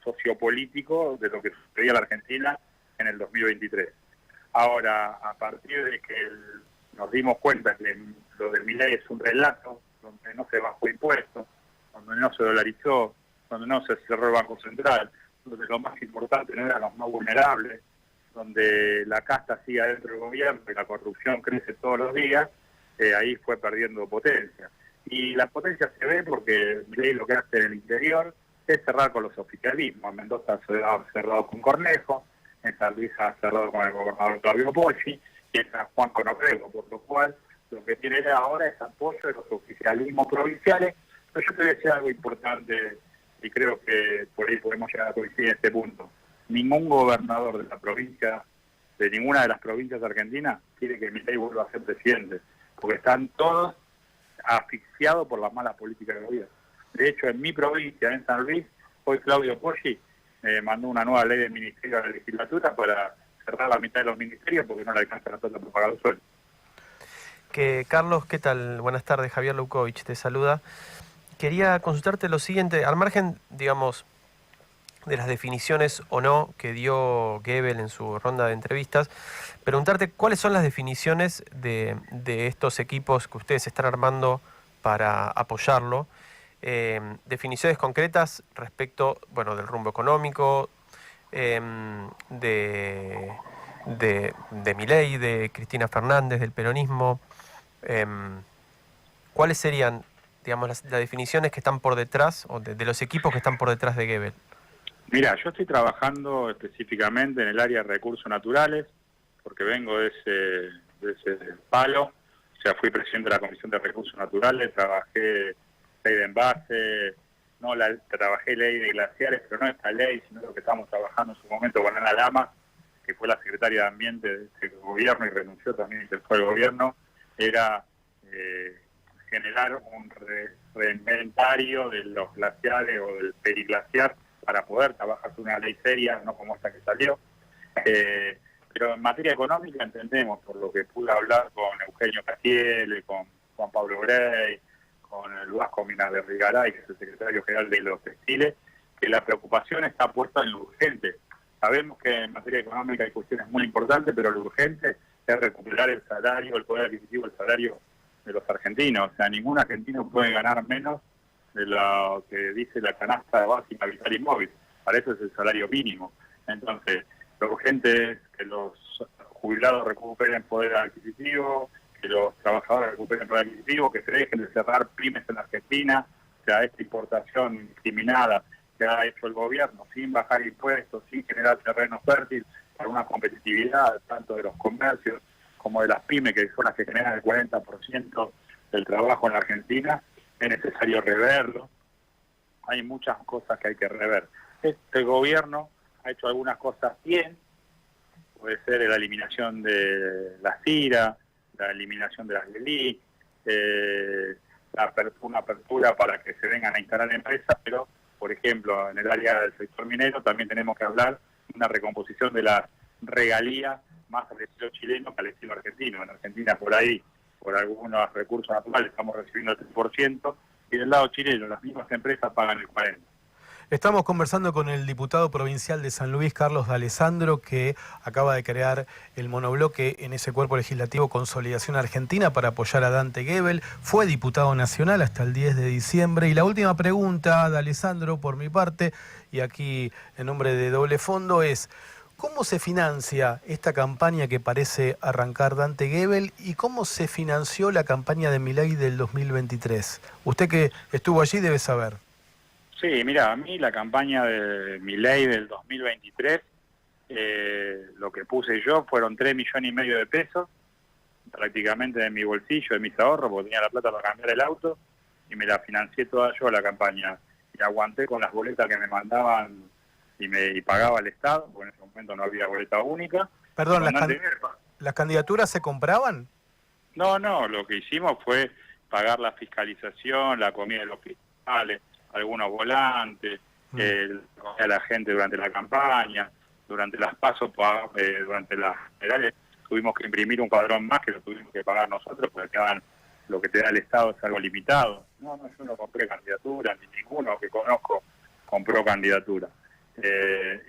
sociopolítico de lo que sucedía en la Argentina en el 2023. Ahora, a partir de que nos dimos cuenta que lo de Milei es un relato donde no se bajó impuestos, donde no se dolarizó, donde no se cerró el Banco Central, donde lo más importante no eran los más vulnerables, donde la casta sigue adentro del gobierno y la corrupción crece todos los días, ahí fue perdiendo potencia. Y la potencia se ve porque Milei lo que hace en el interior es cerrar con los oficialismos. En Mendoza ha cerrado con Cornejo, en San Luis ha cerrado con el gobernador Claudio Poggi y en San Juan con Orrego, por lo cual lo que tiene ahora es apoyo de los oficialismos provinciales. Pero yo te voy a decir algo importante, y creo que por ahí podemos llegar a coincidir en este punto. Ningún gobernador de la provincia, de ninguna de las provincias argentinas, quiere que Milei vuelva a ser presidente, porque están todos asfixiados por la mala política del gobierno. De hecho, en mi provincia, en San Luis, hoy Claudio Poggi mandó una nueva ley de ministerio a la legislatura para cerrar la mitad de los ministerios porque no le alcanza la plata para pagar el sueldo. Carlos, ¿qué tal? Buenas tardes, Javier Leucovich te saluda. Quería consultarte lo siguiente, al margen, digamos, de las definiciones o no que dio Goebbels en su ronda de entrevistas, preguntarte cuáles son las definiciones de estos equipos que ustedes están armando para apoyarlo, definiciones concretas respecto, bueno, del rumbo económico, de Milei, de Cristina Fernández, del peronismo. ¿Cuáles serían, digamos, las definiciones que están por detrás, o de los equipos que están por detrás de Goebbels? Mira, yo estoy trabajando específicamente en el área de recursos naturales, porque vengo de ese palo. O sea, fui presidente de la Comisión de Recursos Naturales, trabajé ley de envase, trabajé ley de glaciares, pero no esta ley, sino lo que estamos trabajando en su momento con Ana Lamas, que fue la secretaria de Ambiente de este gobierno y renunció también y se fue al gobierno, era generar un reinventario de los glaciares o del periglaciar para poder trabajar sobre una ley seria, no como esta que salió. Pero en materia económica entendemos, por lo que pude hablar con Eugenio Castiele, con Juan Pablo Grey, con el Vasco Minas de Rigaray, que es el secretario general de los textiles, que la preocupación está puesta en lo urgente. Sabemos que en materia económica hay cuestiones muy importantes, pero lo urgente es recuperar el salario, el poder adquisitivo, el salario de los argentinos. O sea, ningún argentino puede ganar menos de lo que dice la canasta básica vital y móvil. Para eso es el salario mínimo. Entonces, lo urgente es que los jubilados recuperen poder adquisitivo, que los trabajadores recuperen poder adquisitivo, que se dejen de cerrar pymes en Argentina. O sea, esta importación indiscriminada que ha hecho el gobierno sin bajar impuestos, sin generar terreno fértil para una competitividad tanto de los comercios como de las pymes, que son las que generan el 40% del trabajo en la Argentina, es necesario reverlo. Hay muchas cosas que hay que rever. Este gobierno ha hecho algunas cosas bien, puede ser la eliminación de la CIRA, la eliminación de las LELIC, una apertura para que se vengan a instalar empresas, pero, por ejemplo, en el área del sector minero también tenemos que hablar de una recomposición de las regalías más al estilo chileno que al estilo argentino. En Argentina, por ahí, por algunos recursos naturales, estamos recibiendo el 3%, y del lado chileno las mismas empresas pagan el 40%. Estamos conversando con el diputado provincial de San Luis, Carlos D'Alessandro, que acaba de crear el monobloque en ese cuerpo legislativo Consolidación Argentina para apoyar a Dante Gebel. Fue diputado nacional hasta el 10 de diciembre. Y la última pregunta, D'Alessandro, por mi parte, y aquí en nombre de Doble Fondo, es: ¿cómo se financia esta campaña que parece arrancar Dante Gebel y cómo se financió la campaña de Milei del 2023? Usted que estuvo allí debe saber. Sí, mira, a mí la campaña de Milei del 2023, lo que puse yo fueron 3,5 millones de pesos, prácticamente de mi bolsillo, de mis ahorros, porque tenía la plata para cambiar el auto, y me la financié toda yo la campaña. Y aguanté con las boletas que me mandaban y pagaba el Estado, porque en ese momento no había boleta única. Perdón, ¿las candidaturas se compraban? No, lo que hicimos fue pagar la fiscalización, la comida de los fiscales, algunos volantes, a la gente durante la campaña, durante las pasos, durante las generales, tuvimos que imprimir un padrón más que lo tuvimos que pagar nosotros, porque lo que te da el Estado es algo limitado. No, yo no compré candidatura, ni ninguno que conozco compró candidatura.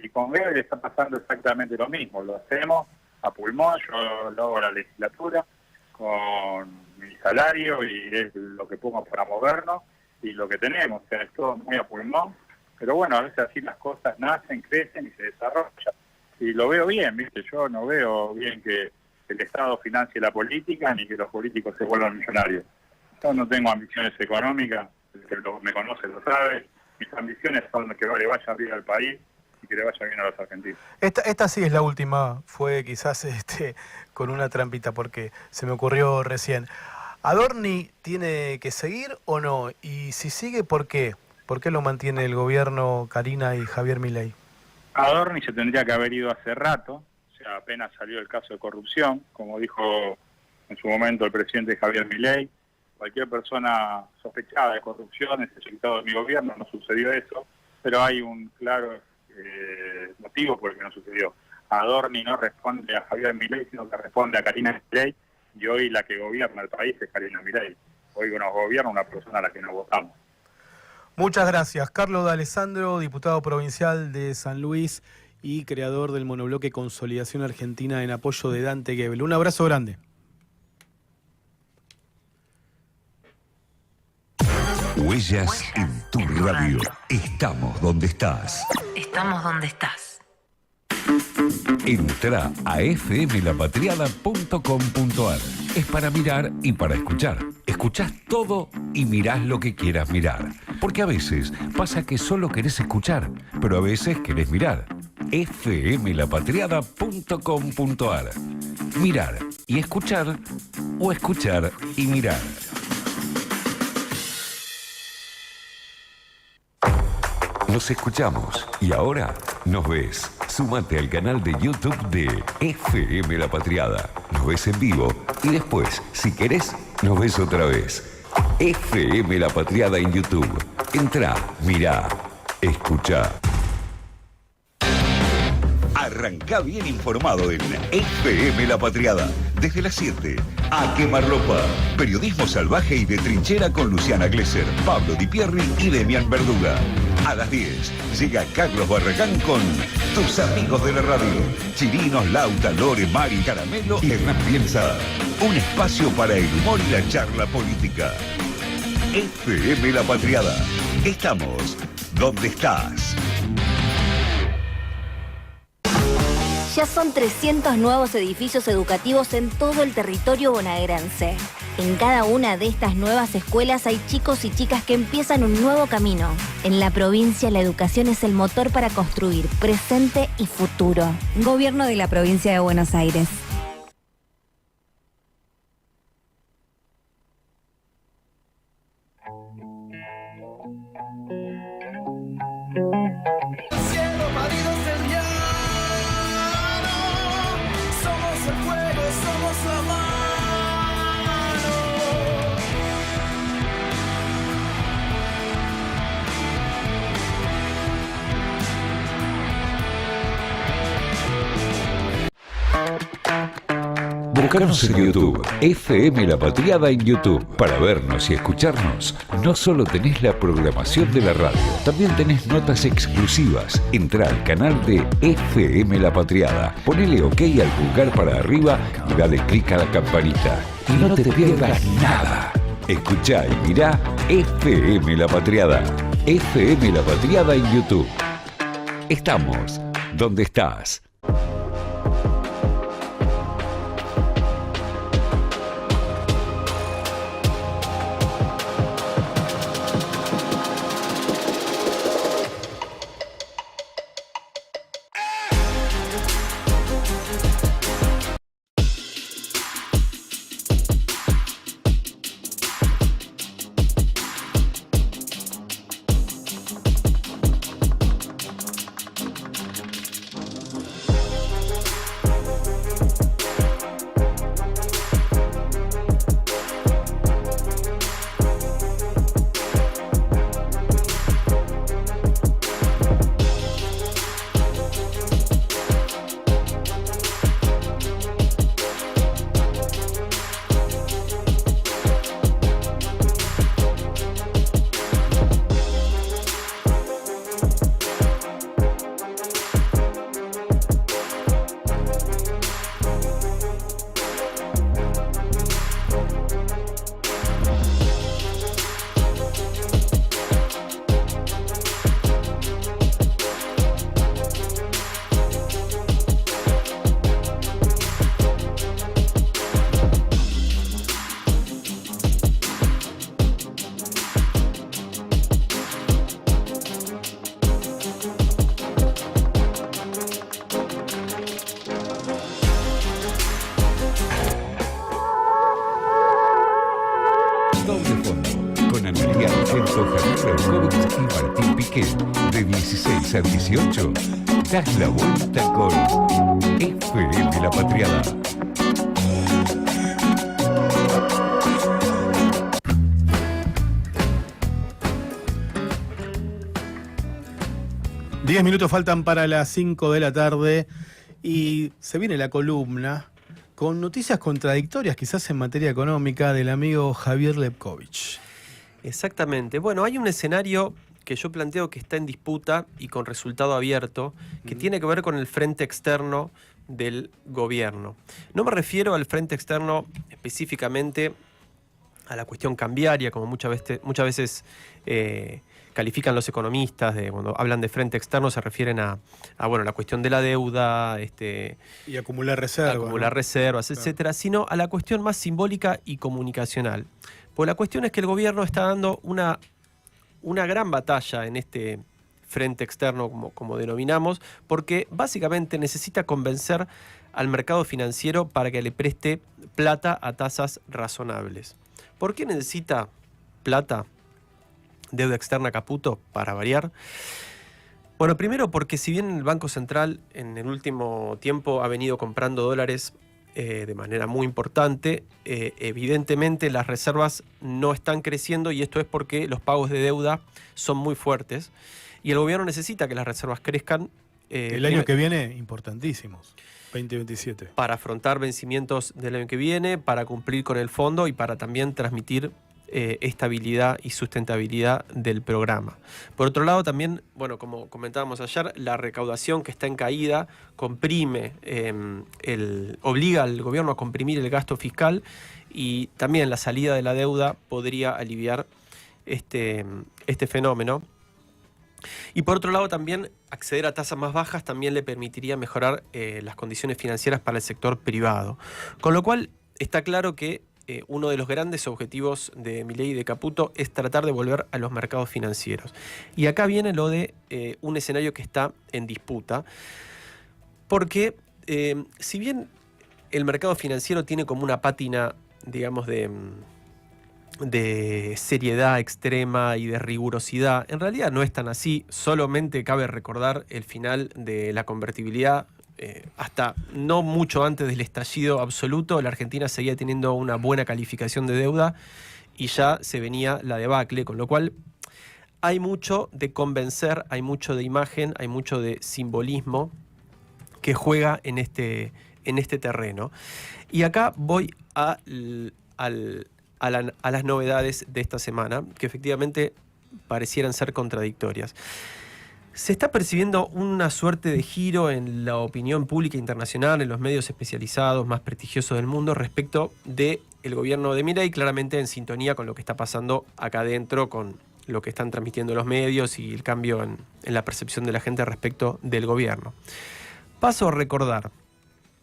Y con Gebel está pasando exactamente lo mismo, lo hacemos a pulmón, yo lo hago la legislatura con mi salario y es lo que pongo para movernos y lo que tenemos, o sea, es todo muy a pulmón, pero bueno, a veces así las cosas nacen, crecen y se desarrollan. Y lo veo bien, ¿viste? Yo no veo bien que el Estado financie la política ni que los políticos se vuelvan millonarios. Yo no tengo ambiciones económicas, el que me conoce lo sabe, mis ambiciones son que le vaya bien al país y que le vaya bien a los argentinos. Esta sí es la última, fue quizás con una trampita porque se me ocurrió recién. ¿Adorni tiene que seguir o no? Y si sigue, ¿por qué? ¿Por qué lo mantiene el gobierno Karina y Javier Milei? Adorni se tendría que haber ido hace rato, o sea, apenas salió el caso de corrupción, como dijo en su momento el presidente Javier Milei. Cualquier persona sospechada de corrupción es ejecutado de mi gobierno, no sucedió eso, pero hay un claro motivo por el que no sucedió. Adorni no responde a Javier Milei, sino que responde a Karina Milei, y hoy la que gobierna el país es Karina Milei. Hoy nos gobierna una persona a la que no votamos. Muchas gracias. Carlos D'Alessandro, diputado provincial de San Luis y creador del monobloque Consolidación Argentina en apoyo de Dante Gebel. Un abrazo grande. Huellas en tu radio. Estamos donde estás. Estamos donde estás. Entra a fmlapatriada.com.ar. Es para mirar y para escuchar. Escuchás todo y mirás lo que quieras mirar. Porque a veces pasa que solo querés escuchar, pero a veces querés mirar. fmlapatriada.com.ar. Mirar y escuchar, o escuchar y mirar. Nos escuchamos y ahora nos ves. Súmate al canal de YouTube de FM La Patriada. Nos ves en vivo y después, si querés, nos ves otra vez. FM La Patriada en YouTube. Entrá, mirá, escuchá. Arrancá bien informado en FM La Patriada. Desde las 7, a quemarropa. Periodismo salvaje y de trinchera con Luciana Glesser, Pablo Di Pierri y Demian Verduga. A las 10 llega Carlos Barragán con tus amigos de la radio. Chirinos, Lauta, Lore, Mari, Caramelo y Hernán Piensa. Un espacio para el humor y la charla política. FM La Patriada. Estamos donde estás. Ya son 300 nuevos edificios educativos en todo el territorio bonaerense. En cada una de estas nuevas escuelas hay chicos y chicas que empiezan un nuevo camino. En la provincia, la educación es el motor para construir presente y futuro. Gobierno de la Provincia de Buenos Aires. Buscanos en YouTube, FM La Patriada en YouTube. Para vernos y escucharnos, no solo tenés la programación de la radio, también tenés notas exclusivas. Entrá al canal de FM La Patriada, ponele OK al pulgar para arriba y dale clic a la campanita. Y no te pierdas nada. Escuchá y mirá FM La Patriada. FM La Patriada en YouTube. Estamos donde estás. De 16 a 18, das la vuelta con FM La Patriada. Diez minutos faltan para las 5 de la tarde y se viene la columna con noticias contradictorias, quizás en materia económica, del amigo Javier Levkovich. Exactamente. Bueno, hay un escenario que yo planteo que está en disputa y con resultado abierto, que tiene que ver con el frente externo del gobierno. No me refiero al frente externo específicamente a la cuestión cambiaria, como muchas veces califican los economistas, cuando hablan de frente externo se refieren a la cuestión de la deuda, y acumular reservas. Reservas, etcétera, sino a la cuestión más simbólica y comunicacional. Pues la cuestión es que el gobierno está dando una gran batalla en este frente externo, como denominamos, porque básicamente necesita convencer al mercado financiero para que le preste plata a tasas razonables. ¿Por qué necesita plata? Deuda externa Caputo, para variar. Bueno, primero porque si bien el Banco Central en el último tiempo ha venido comprando dólares de manera muy importante, evidentemente las reservas no están creciendo y esto es porque los pagos de deuda son muy fuertes y el gobierno necesita que las reservas crezcan. El año que viene, importantísimos, 2027. Para afrontar vencimientos del año que viene, para cumplir con el fondo y para también transmitir estabilidad y sustentabilidad del programa. Por otro lado, también, como comentábamos ayer, la recaudación que está en caída comprime, obliga al gobierno a comprimir el gasto fiscal y también la salida de la deuda podría aliviar este fenómeno. Y por otro lado, también acceder a tasas más bajas también le permitiría mejorar las condiciones financieras para el sector privado. Con lo cual, está claro que uno de los grandes objetivos de Milei y de Caputo es tratar de volver a los mercados financieros. Y acá viene lo de un escenario que está en disputa, porque si bien el mercado financiero tiene como una pátina, digamos, de seriedad extrema y de rigurosidad, en realidad no es tan así. Solamente cabe recordar el final de la convertibilidad. Hasta no mucho antes del estallido absoluto, la Argentina seguía teniendo una buena calificación de deuda y ya se venía la debacle, con lo cual hay mucho de convencer, hay mucho de imagen, hay mucho de simbolismo que juega en este terreno. Y acá voy a las novedades de esta semana, que efectivamente parecieran ser contradictorias. Se está percibiendo una suerte de giro en la opinión pública internacional, en los medios especializados más prestigiosos del mundo, respecto del gobierno de Milei, claramente en sintonía con lo que está pasando acá adentro, con lo que están transmitiendo los medios y el cambio en la percepción de la gente respecto del gobierno. Paso a recordar,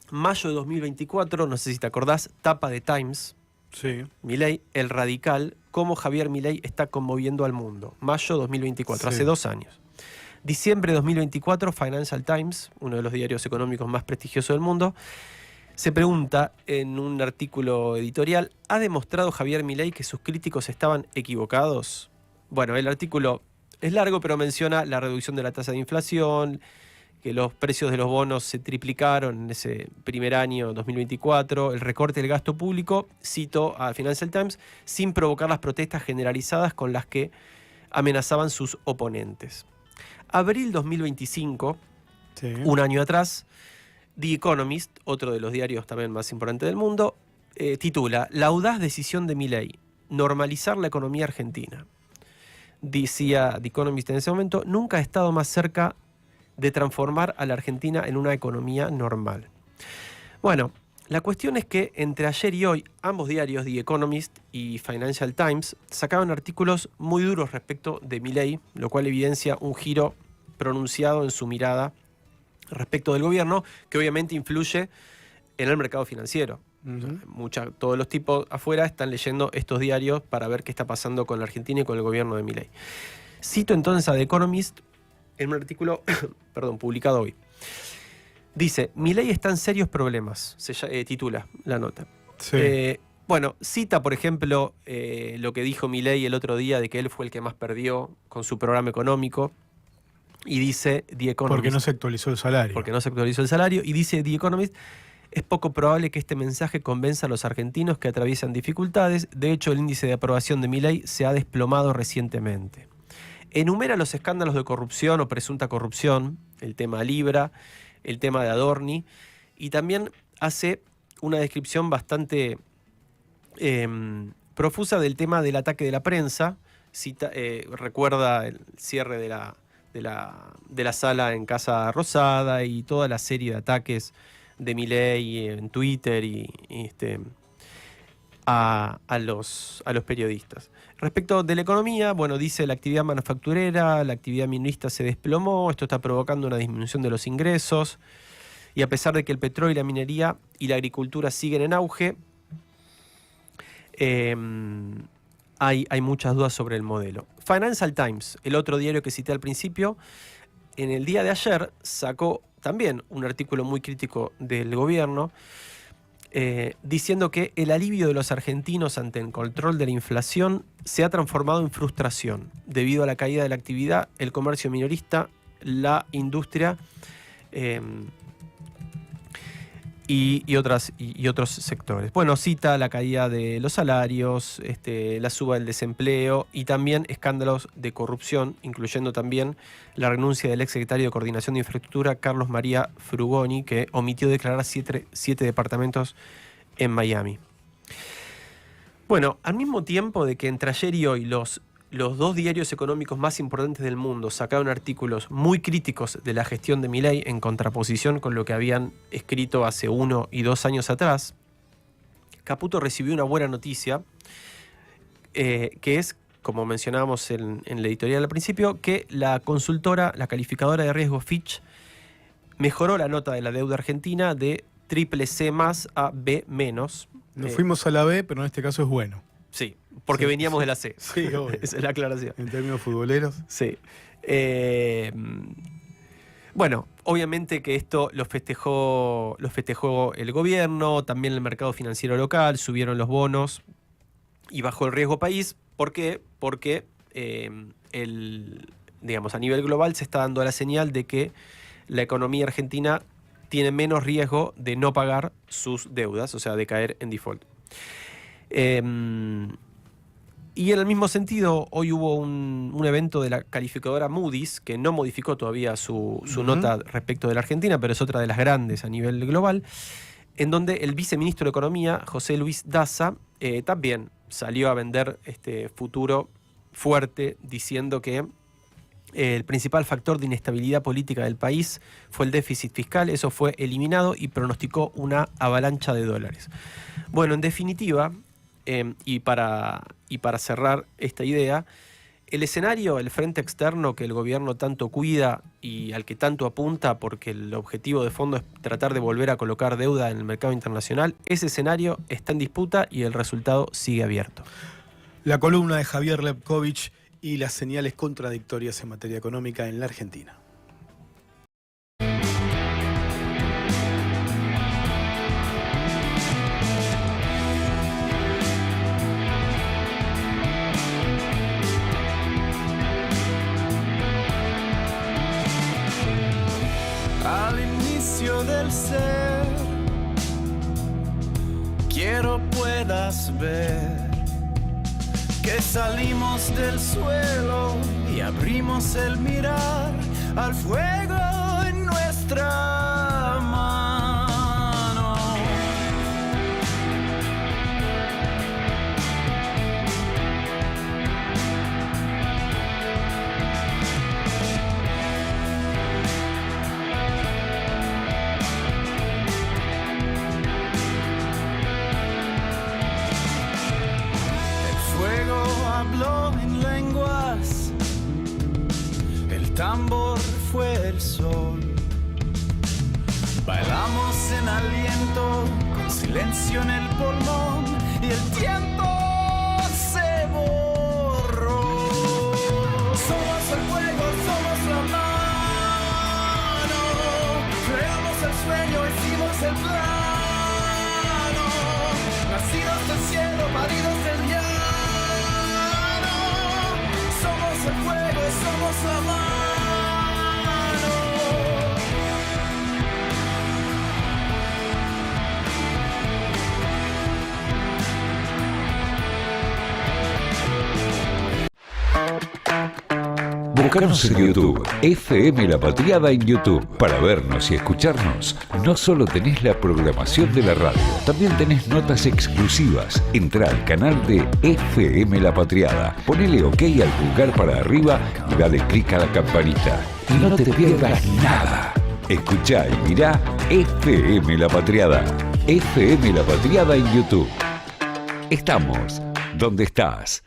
mayo de 2024, no sé si te acordás, tapa de Times, sí. Milei, el radical, cómo Javier Milei está conmoviendo al mundo. Mayo 2024, sí. Hace 2 años. Diciembre de 2024, Financial Times, uno de los diarios económicos más prestigiosos del mundo, se pregunta en un artículo editorial, ¿ha demostrado Javier Milei que sus críticos estaban equivocados? Bueno, el artículo es largo, pero menciona la reducción de la tasa de inflación, que los precios de los bonos se triplicaron en ese primer año, 2024, el recorte del gasto público, cito a Financial Times, sin provocar las protestas generalizadas con las que amenazaban sus oponentes. Abril 2025, sí. Un año atrás, The Economist, otro de los diarios también más importantes del mundo, titula La audaz decisión de Milei, normalizar la economía argentina. Decía The Economist en ese momento, nunca ha estado más cerca de transformar a la Argentina en una economía normal. Bueno, la cuestión es que entre ayer y hoy, ambos diarios, The Economist y Financial Times, sacaban artículos muy duros respecto de Milei, lo cual evidencia un giro pronunciado en su mirada respecto del gobierno, que obviamente influye en el mercado financiero. Todos los tipos afuera están leyendo estos diarios para ver qué está pasando con la Argentina y con el gobierno de Milei. Cito entonces a The Economist en un artículo publicado hoy. Dice, Milei está en serios problemas, se titula la nota. Sí. Cita, por ejemplo, lo que dijo Milei el otro día de que él fue el que más perdió con su programa económico. Y dice The Economist... Porque no se actualizó el salario. Y dice The Economist, es poco probable que este mensaje convenza a los argentinos que atraviesan dificultades. De hecho, el índice de aprobación de Milei se ha desplomado recientemente. Enumera los escándalos de corrupción o presunta corrupción, el tema Libra, el tema de Adorni, y también hace una descripción bastante profusa del tema del ataque de la prensa. Recuerda el cierre de la sala en Casa Rosada y toda la serie de ataques de Milei en Twitter a los periodistas. Respecto de la economía, bueno, dice la actividad manufacturera, la actividad minorista se desplomó, esto está provocando una disminución de los ingresos, y a pesar de que el petróleo y la minería y la agricultura siguen en auge, hay muchas dudas sobre el modelo. Financial Times, el otro diario que cité al principio, en el día de ayer sacó también un artículo muy crítico del gobierno, diciendo que el alivio de los argentinos ante el control de la inflación se ha transformado en frustración debido a la caída de la actividad, el comercio minorista, la industria y otros sectores. Bueno, cita la caída de los salarios, la suba del desempleo y también escándalos de corrupción, incluyendo también la renuncia del exsecretario de Coordinación de Infraestructura, Carlos María Frugoni, que omitió declarar 7 departamentos en Miami. Bueno, al mismo tiempo de que entre ayer y hoy los 2 diarios económicos más importantes del mundo sacaron artículos muy críticos de la gestión de Milei en contraposición con lo que habían escrito hace 1 y 2 años atrás, Caputo recibió una buena noticia, que es, como mencionábamos en la editorial al principio, que la calificadora de riesgo Fitch, mejoró la nota de la deuda argentina de CCC+ a B-. Nos fuimos a la B, pero en este caso es bueno. Sí, porque veníamos de la C. Sí, obvio. Esa es la aclaración. En términos futboleros. Sí. Bueno, obviamente que esto lo festejó el gobierno, también el mercado financiero local, subieron los bonos y bajó el riesgo país. ¿Por qué? Porque a nivel global se está dando la señal de que la economía argentina tiene menos riesgo de no pagar sus deudas, o sea, de caer en default. Y en el mismo sentido, hoy hubo un evento de la calificadora Moody's, que no modificó todavía su nota respecto de la Argentina, pero es otra de las grandes a nivel global, en donde el viceministro de Economía, José Luis Daza, también salió a vender este futuro fuerte, diciendo que el principal factor de inestabilidad política del país fue el déficit fiscal, eso fue eliminado, y pronosticó una avalancha de dólares. Bueno, en definitiva, y para cerrar esta idea, el escenario, el frente externo que el gobierno tanto cuida y al que tanto apunta, porque el objetivo de fondo es tratar de volver a colocar deuda en el mercado internacional, ese escenario está en disputa y el resultado sigue abierto. La columna de Javier Lepkovich y las señales contradictorias en materia económica en la Argentina. Al inicio del ser, quiero puedas ver que salimos del suelo y abrimos el mirar al fuego en nuestra mano. Habló en lenguas, el tambor fue el sol. Bailamos en aliento, con silencio en el pulmón, y el tiempo se borró. Somos el fuego, somos la mano, creamos el sueño, hicimos el plano, nacidos del cielo, paridos del llano. Somos el fuego, somos la mano. Búscanos en YouTube, FM La Patriada en YouTube. Para vernos y escucharnos, no solo tenés la programación de la radio, también tenés notas exclusivas. Entrá al canal de FM La Patriada, ponele OK al pulgar para arriba y dale clic a la campanita. Y no te pierdas nada. Escuchá y mirá FM La Patriada. FM La Patriada en YouTube. Estamos donde estás.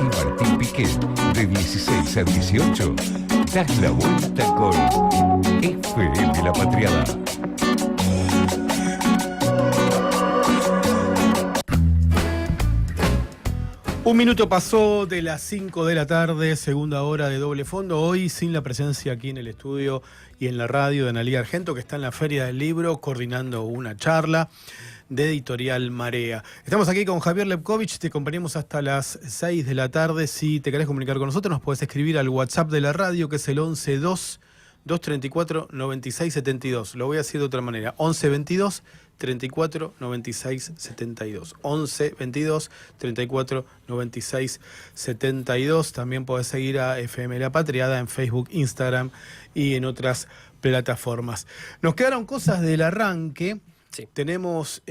y Martín Piquet, de 16 a 18, das la vuelta con FM La Patriada. Un minuto pasó de las 5 de la tarde, segunda hora de Doble Fondo. Hoy sin la presencia aquí en el estudio y en la radio de Analía Argento, que está en la Feria del Libro coordinando una charla de Editorial Marea. Estamos aquí con Javier Lepkovich, te acompañamos hasta las 6 de la tarde. Si te querés comunicar con nosotros, nos podés escribir al WhatsApp de la radio, que es el 11-2-234-9672. Lo voy a decir de otra manera, 11-22 34 96 72. 11 22 34 96 72. También podés seguir a FM La Patriada en Facebook, Instagram y en otras plataformas. Nos quedaron cosas del arranque. Sí. Tenemos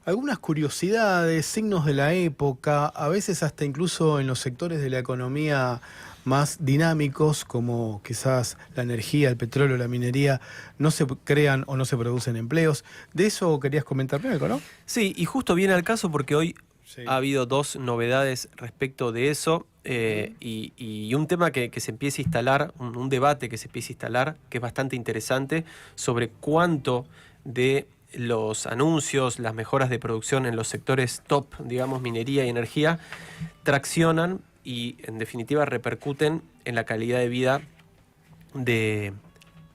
algunas curiosidades, signos de la época, a veces hasta incluso en los sectores de la economía más dinámicos, como quizás la energía, el petróleo, la minería, no se crean o no se producen empleos. De eso querías comentar primero, ¿no? Sí, y justo viene al caso porque hoy Sí. ha habido dos novedades respecto de eso y un tema que se empieza a instalar, un debate que se empieza a instalar, que es bastante interesante, sobre cuánto de los anuncios, las mejoras de producción en los sectores top, digamos, minería y energía, traccionan y en definitiva repercuten en la calidad de vida de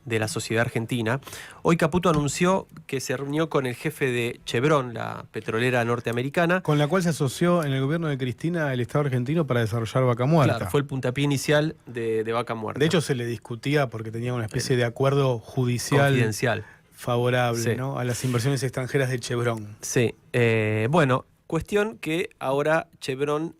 la sociedad argentina. Hoy Caputo anunció que se reunió con el jefe de Chevron, la petrolera norteamericana, Con la cual se asoció en el gobierno de Cristina el Estado argentino para desarrollar Vaca Muerta. Claro, fue el puntapié inicial de Vaca Muerta. De hecho, se le discutía porque tenía una especie de acuerdo judicial confidencial. favorable, Sí. ¿no?, a las inversiones extranjeras de Chevron. Sí, bueno, cuestión que ahora Chevron,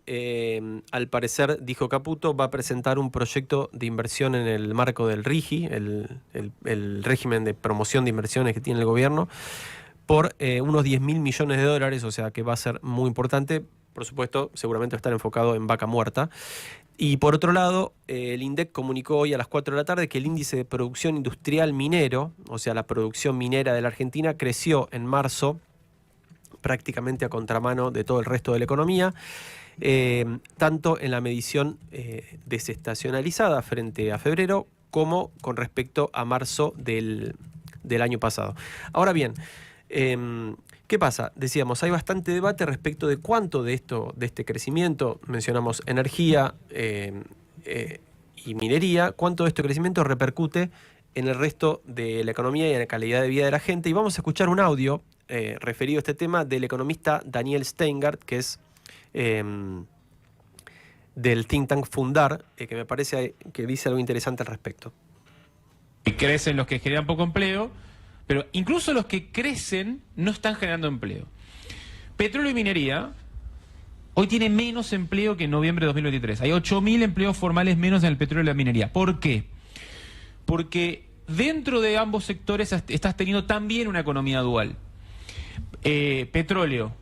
al parecer, dijo Caputo, va a presentar un proyecto de inversión en el marco del RIGI, el régimen de promoción de inversiones que tiene el gobierno, por unos 10.000 millones de dólares, o sea que va a ser muy importante. Por supuesto, seguramente va a estar enfocado en Vaca Muerta. Y por otro lado, el INDEC comunicó hoy a las 4 de la tarde que el índice de producción industrial minero, o sea, la producción minera de la Argentina, creció en marzo prácticamente a contramano de todo el resto de la economía, tanto en la medición desestacionalizada frente a febrero como con respecto a marzo del año pasado. Ahora bien, ¿qué pasa? Decíamos, hay bastante debate respecto de cuánto de este crecimiento, mencionamos energía, y minería, cuánto este crecimiento repercute en el resto de la economía y en la calidad de vida de la gente. Y vamos a escuchar un audio referido a este tema del economista Daniel Steingart, que es del think tank Fundar, que me parece que dice algo interesante al respecto. Crecen los que generan poco empleo, pero incluso los que crecen no están generando empleo. Petróleo y minería hoy tiene menos empleo que en noviembre de 2023. Hay 8.000 empleos formales menos en el petróleo y la minería. ¿Por qué? Porque dentro de ambos sectores estás teniendo también una economía dual. Petróleo,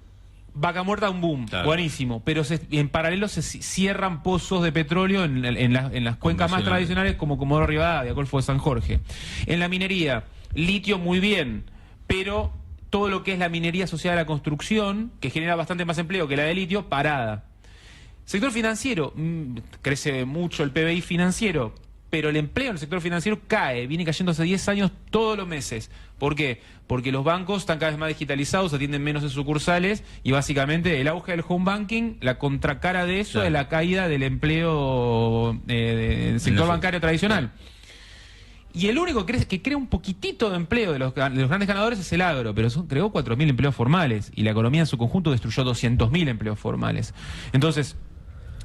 Vaca Muerta, un boom, claro, buenísimo, pero en paralelo se cierran pozos de petróleo en las cuencas más tradicionales como Comodoro Rivadavia, Golfo de San Jorge. En la minería, litio muy bien, pero todo lo que es la minería asociada a la construcción, que genera bastante más empleo que la de litio, parada. Sector financiero, crece mucho el PBI financiero, pero el empleo en el sector financiero cae, viene cayendo hace 10 años todos los meses. ¿Por qué? Porque los bancos están cada vez más digitalizados, atienden menos en sucursales y básicamente el auge del home banking, la contracara de eso, claro, es la caída del empleo del sector bancario tradicional. Claro. Y el único que crea un poquitito de empleo de los grandes ganadores es el agro, pero creó 4.000 empleos formales y la economía en su conjunto destruyó 200.000 empleos formales. Entonces,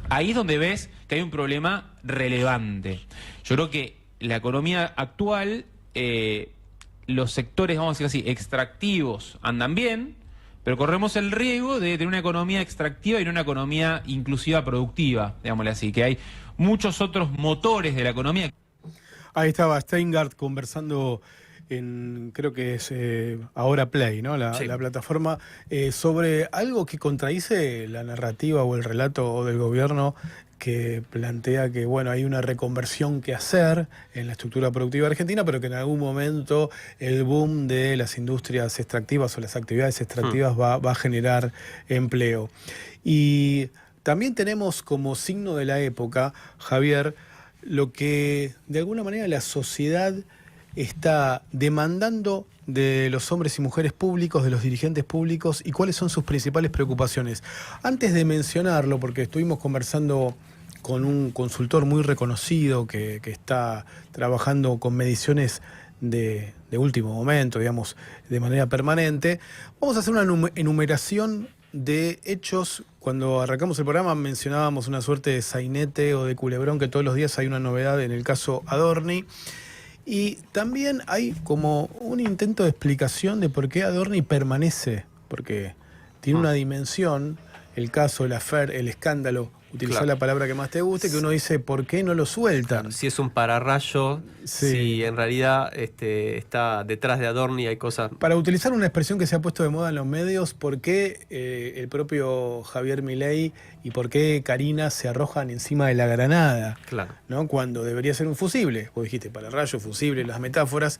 ahí es donde ves que hay un problema relevante. Yo creo que la economía actual, los sectores, vamos a decir así, extractivos andan bien, pero corremos el riesgo de tener una economía extractiva y no una economía inclusiva productiva, digámosle así, que hay muchos otros motores de la economía. Ahí estaba Steingart conversando en, creo que es Ahora Play, ¿no? La plataforma, sobre algo que contradice la narrativa o el relato del gobierno, que plantea que, bueno, hay una reconversión que hacer en la estructura productiva argentina, pero que en algún momento el boom de las industrias extractivas o las actividades extractivas va a generar empleo. Y también tenemos como signo de la época, Javier, lo que de alguna manera la sociedad está demandando de los hombres y mujeres públicos, de los dirigentes públicos, y cuáles son sus principales preocupaciones. Antes de mencionarlo, porque estuvimos conversando con un consultor muy reconocido que está trabajando con mediciones de último momento, digamos, de manera permanente, vamos a hacer una enumeración de hechos. Cuando arrancamos el programa mencionábamos una suerte de sainete o de culebrón, que todos los días hay una novedad en el caso Adorni. Y también hay como un intento de explicación de por qué Adorni permanece, porque tiene una dimensión, el caso, el affair, el escándalo, utilizar la palabra que más te guste, que uno dice, ¿por qué no lo sueltan? Claro, si es un pararrayo, si en realidad está detrás de Adorni hay cosas... Para utilizar una expresión que se ha puesto de moda en los medios, ¿por qué el propio Javier Milei y por qué Karina se arrojan encima de la granada? Claro. ¿No? Cuando debería ser un fusible. Vos dijiste pararrayo, fusible, las metáforas.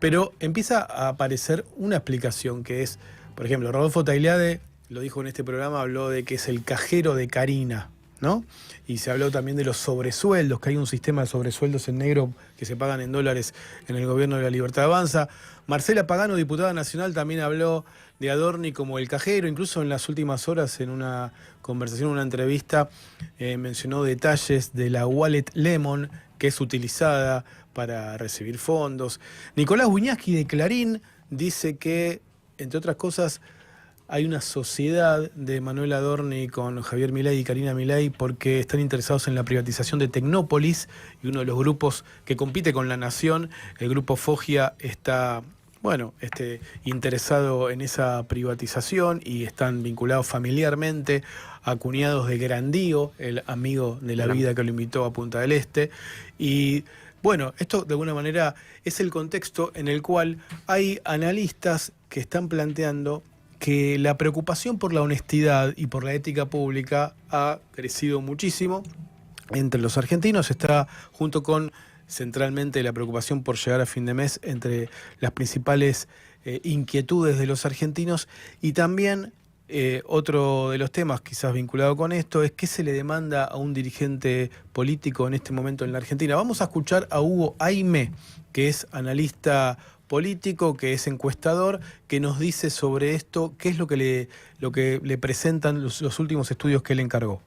Pero empieza a aparecer una explicación que es, por ejemplo, Rodolfo Tailiade lo dijo en este programa, habló de que es el cajero de Karina, ¿no? Y se habló también de los sobresueldos, que hay un sistema de sobresueldos en negro que se pagan en dólares en el gobierno de la Libertad Avanza. Marcela Pagano, diputada nacional, también habló de Adorni como el cajero. Incluso en las últimas horas, en una conversación, una entrevista, mencionó detalles de la wallet Lemon, que es utilizada para recibir fondos. Nicolás Wiñaski de Clarín dice que, entre otras cosas, hay una sociedad de Manuel Adorni con Javier Milei y Karina Milei porque están interesados en la privatización de Tecnópolis, y uno de los grupos que compite con La Nación, el grupo Foggia, está, bueno, interesado en esa privatización y están vinculados familiarmente a cuñados de Grandío, el amigo de la vida que lo invitó a Punta del Este. Y bueno, esto de alguna manera es el contexto en el cual hay analistas que están planteando que la preocupación por la honestidad y por la ética pública ha crecido muchísimo entre los argentinos. Está junto con, centralmente, la preocupación por llegar a fin de mes entre las principales inquietudes de los argentinos. Y también otro de los temas quizás vinculado con esto es qué se le demanda a un dirigente político en este momento en la Argentina. Vamos a escuchar a Hugo Aime, que es analista político, que es encuestador, que nos dice sobre esto, qué es lo que le presentan los últimos estudios que él encargó.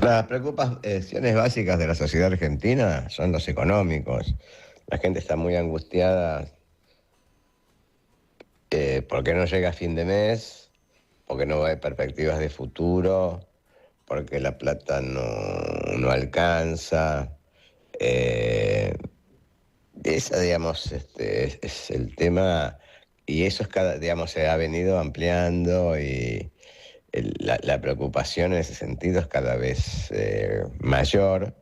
Las preocupaciones básicas de la sociedad argentina son los económicos. La gente está muy angustiada porque no llega a fin de mes, porque no hay perspectivas de futuro, porque la plata no alcanza. Esa, digamos, es el tema, y eso es digamos, se ha venido ampliando y la preocupación en ese sentido es cada vez mayor,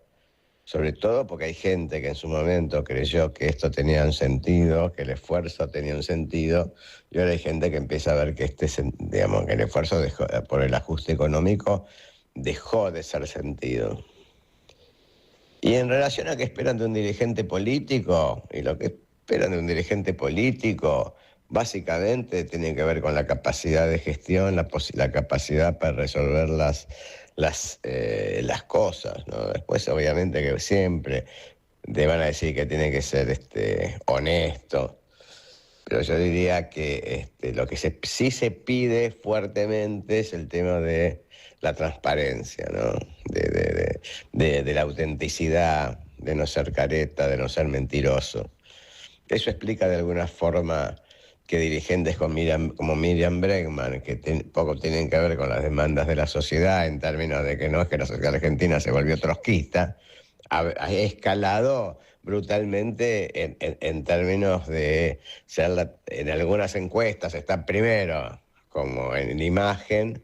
sobre todo porque hay gente que en su momento creyó que esto tenía un sentido, que el esfuerzo tenía un sentido, y ahora hay gente que empieza a ver que digamos, que el esfuerzo por el ajuste económico dejó de ser sentido. Y en relación a qué esperan de un dirigente político, y lo que esperan de un dirigente político básicamente tiene que ver con la capacidad de gestión, la capacidad para resolver las cosas, ¿no? Después obviamente que siempre te van a decir que tiene que ser honesto, pero yo diría que lo que sí se pide fuertemente es el tema de la transparencia, ¿no? De la autenticidad, de no ser careta, de no ser mentiroso. Eso explica de alguna forma que dirigentes como Miriam Bregman, que poco tienen que ver con las demandas de la sociedad, en términos de que no es que la sociedad argentina se volvió trotskista, ha escalado brutalmente en términos de ser, en algunas encuestas está primero como en imagen,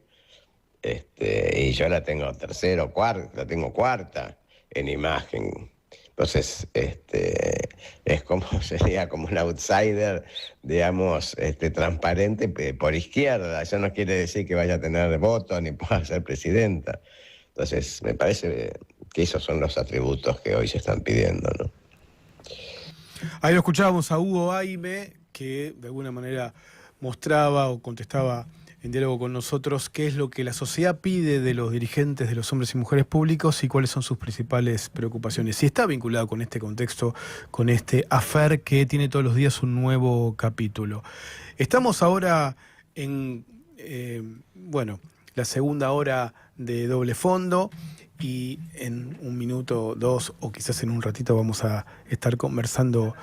y yo la tengo tercero, la tengo cuarta en imagen. Entonces, sería como un outsider, digamos, transparente por izquierda. Eso no quiere decir que vaya a tener voto ni pueda ser presidenta. Entonces, me parece que esos son los atributos que hoy se están pidiendo, ¿no? Ahí lo escuchábamos a Hugo Aime, que de alguna manera mostraba o contestaba en diálogo con nosotros qué es lo que la sociedad pide de los dirigentes, de los hombres y mujeres públicos y cuáles son sus principales preocupaciones. Y está vinculado con este contexto, con este affair que tiene todos los días un nuevo capítulo. Estamos ahora en, la segunda hora de Doble Fondo y en un minuto, dos o quizás en un ratito vamos a estar conversando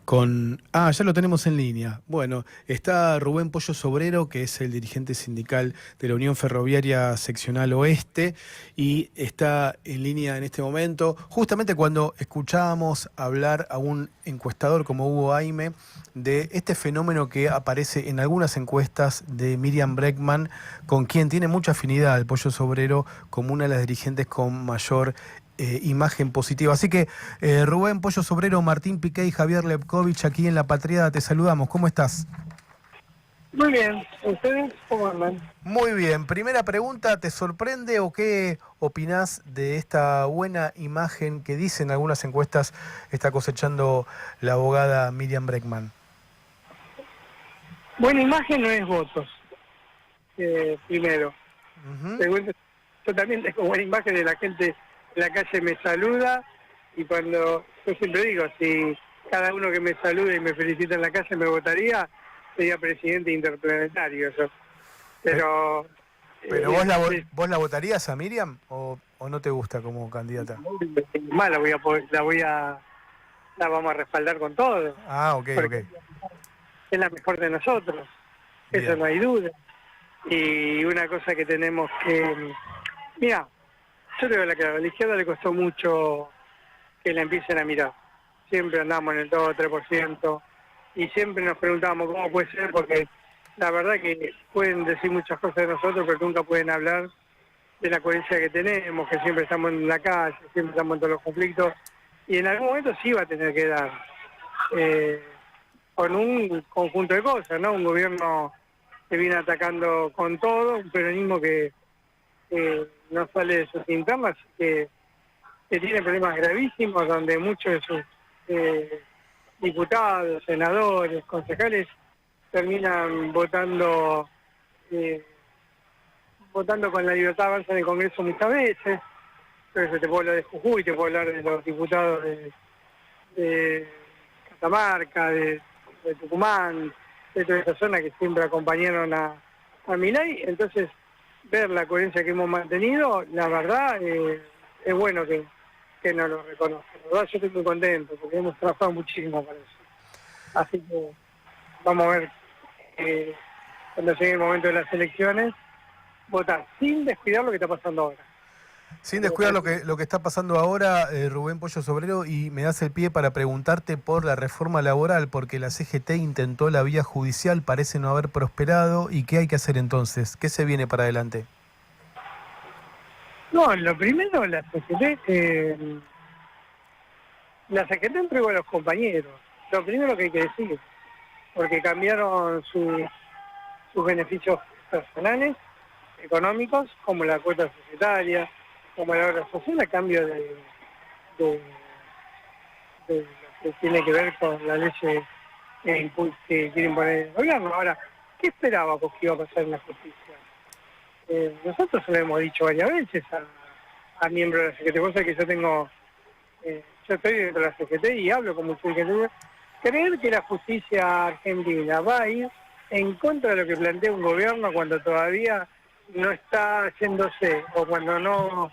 con... ya lo tenemos en línea. Bueno, está Rubén Pollo Sobrero, que es el dirigente sindical de la Unión Ferroviaria Seccional Oeste, y está en línea en este momento. Justamente cuando escuchábamos hablar a un encuestador como Hugo Aime de este fenómeno que aparece en algunas encuestas de Miriam Bregman, con quien tiene mucha afinidad el Pollo Sobrero como una de las dirigentes con mayor imagen positiva. Así que Rubén Pollo Sobrero, Martín Piqué y Javier Lepkovich aquí en La Patriada, te saludamos. ¿Cómo estás? Muy bien. ¿Ustedes cómo andan? Muy bien. Primera pregunta, ¿te sorprende o qué opinás de esta buena imagen que dicen algunas encuestas está cosechando la abogada Miriam Bregman? Buena imagen no es votos, primero. Segundo, yo también tengo buena imagen de la gente en la calle me saluda, y cuando yo siempre digo, si cada uno que me saluda y me felicita en la calle me votaría, sería presidente interplanetario yo. Pero ¿vos la votarías a Miriam o no te gusta como candidata? Más la vamos a respaldar con todo. Ok. Es la mejor de nosotros. Bien. Eso no hay duda. Y una cosa que tenemos que... Mira, yo te digo la clave, a la izquierda le costó mucho que la empiecen a mirar. Siempre andamos en el 2 o 3% y siempre nos preguntábamos cómo puede ser, porque la verdad que pueden decir muchas cosas de nosotros, pero nunca pueden hablar de la coherencia que tenemos, que siempre estamos en la calle, siempre estamos en todos los conflictos, y en algún momento sí va a tener que dar con un conjunto de cosas, ¿no? Un gobierno que viene atacando con todo, un peronismo que no sale de sus internas, que tiene problemas gravísimos, donde muchos de sus diputados, senadores, concejales terminan votando con la libertad avanza en el Congreso muchas veces. Entonces te puedo hablar de Jujuy, te puedo hablar de los diputados de Catamarca, de Tucumán, de toda esa zona que siempre acompañaron a Milei. Entonces ver la coherencia que hemos mantenido, la verdad es bueno que nos lo reconozcan. La verdad yo estoy muy contento porque hemos trabajado muchísimo para eso. Así que vamos a ver cuando llegue el momento de las elecciones, votar sin descuidar lo que está pasando ahora. Sin descuidar lo que está pasando ahora, Rubén Pollo Sobrero, y me das el pie para preguntarte por la reforma laboral, porque la CGT intentó la vía judicial, parece no haber prosperado, ¿y qué hay que hacer entonces? ¿Qué se viene para adelante? No, lo primero, la CGT entregó a los compañeros, lo primero que hay que decir, porque cambiaron sus beneficios personales, económicos, como la cuota societaria, como la obra social, a cambio de lo que tiene que ver con la ley que quiere imponer el gobierno. Ahora, ¿qué esperábamos que iba a pasar en la justicia? Nosotros se lo hemos dicho varias veces a miembros de la CGT, cosa que yo estoy dentro de la CGT y hablo con muchos dirigentes. Creer que la justicia argentina va a ir en contra de lo que plantea un gobierno cuando todavía no está haciéndose o cuando no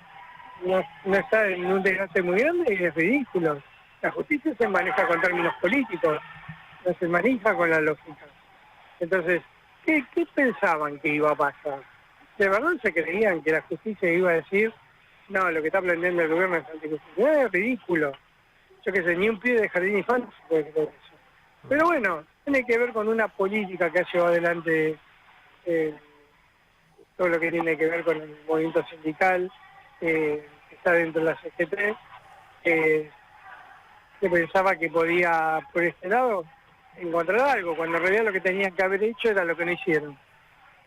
está en un desgaste muy grande es ridículo. La justicia se maneja con términos políticos, no se maneja con la lógica. Entonces, ¿qué pensaban que iba a pasar? ¿De verdad se creían que la justicia iba a decir, no, lo que está planteando el gobierno es anticonstitucional? Es ridículo. Yo qué sé, ni un pie de jardín infante se puede creer eso. Pero bueno, tiene que ver con una política que ha llevado adelante todo lo que tiene que ver con el movimiento sindical, que está dentro de la CGT, que pensaba que podía, por este lado, encontrar algo, cuando en realidad lo que tenían que haber hecho era lo que no hicieron,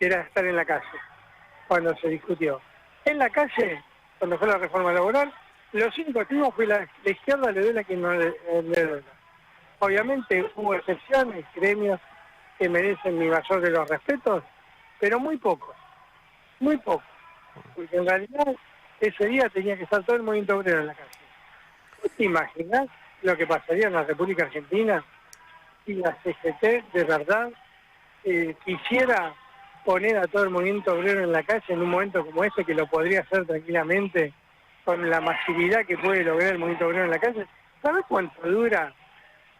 que era estar en la calle, cuando se discutió. En la calle, cuando fue la reforma laboral, los únicos que fue la izquierda le duele a quien no le duele. Obviamente hubo excepciones, gremios que merecen mi mayor de los respetos, pero muy pocos, porque en realidad ese día tenía que estar todo el movimiento obrero en la calle. ¿Vos te imaginás lo que pasaría en la República Argentina si la CGT de verdad quisiera poner a todo el movimiento obrero en la calle en un momento como ese, que lo podría hacer tranquilamente con la masividad que puede lograr el movimiento obrero en la calle? ¿Sabés cuánto dura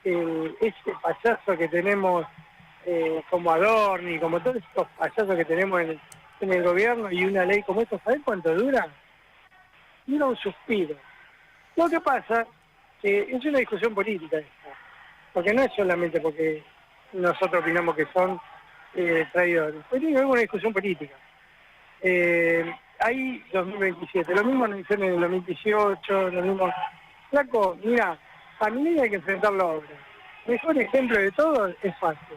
ese payaso que tenemos como Adorni, como todos estos payasos que tenemos en el gobierno, y una ley como esta? ¿Sabés cuánto dura? Dura un suspiro. Lo que pasa es una discusión política esta, porque no es solamente porque nosotros opinamos que son traidores, tiene que ver con una discusión política. Hay 2027, lo mismo nos hicieron en el 2018, lo mismo. Flaco, mira, a mí hay que enfrentarlo ahora. Mejor ejemplo de todo es fácil.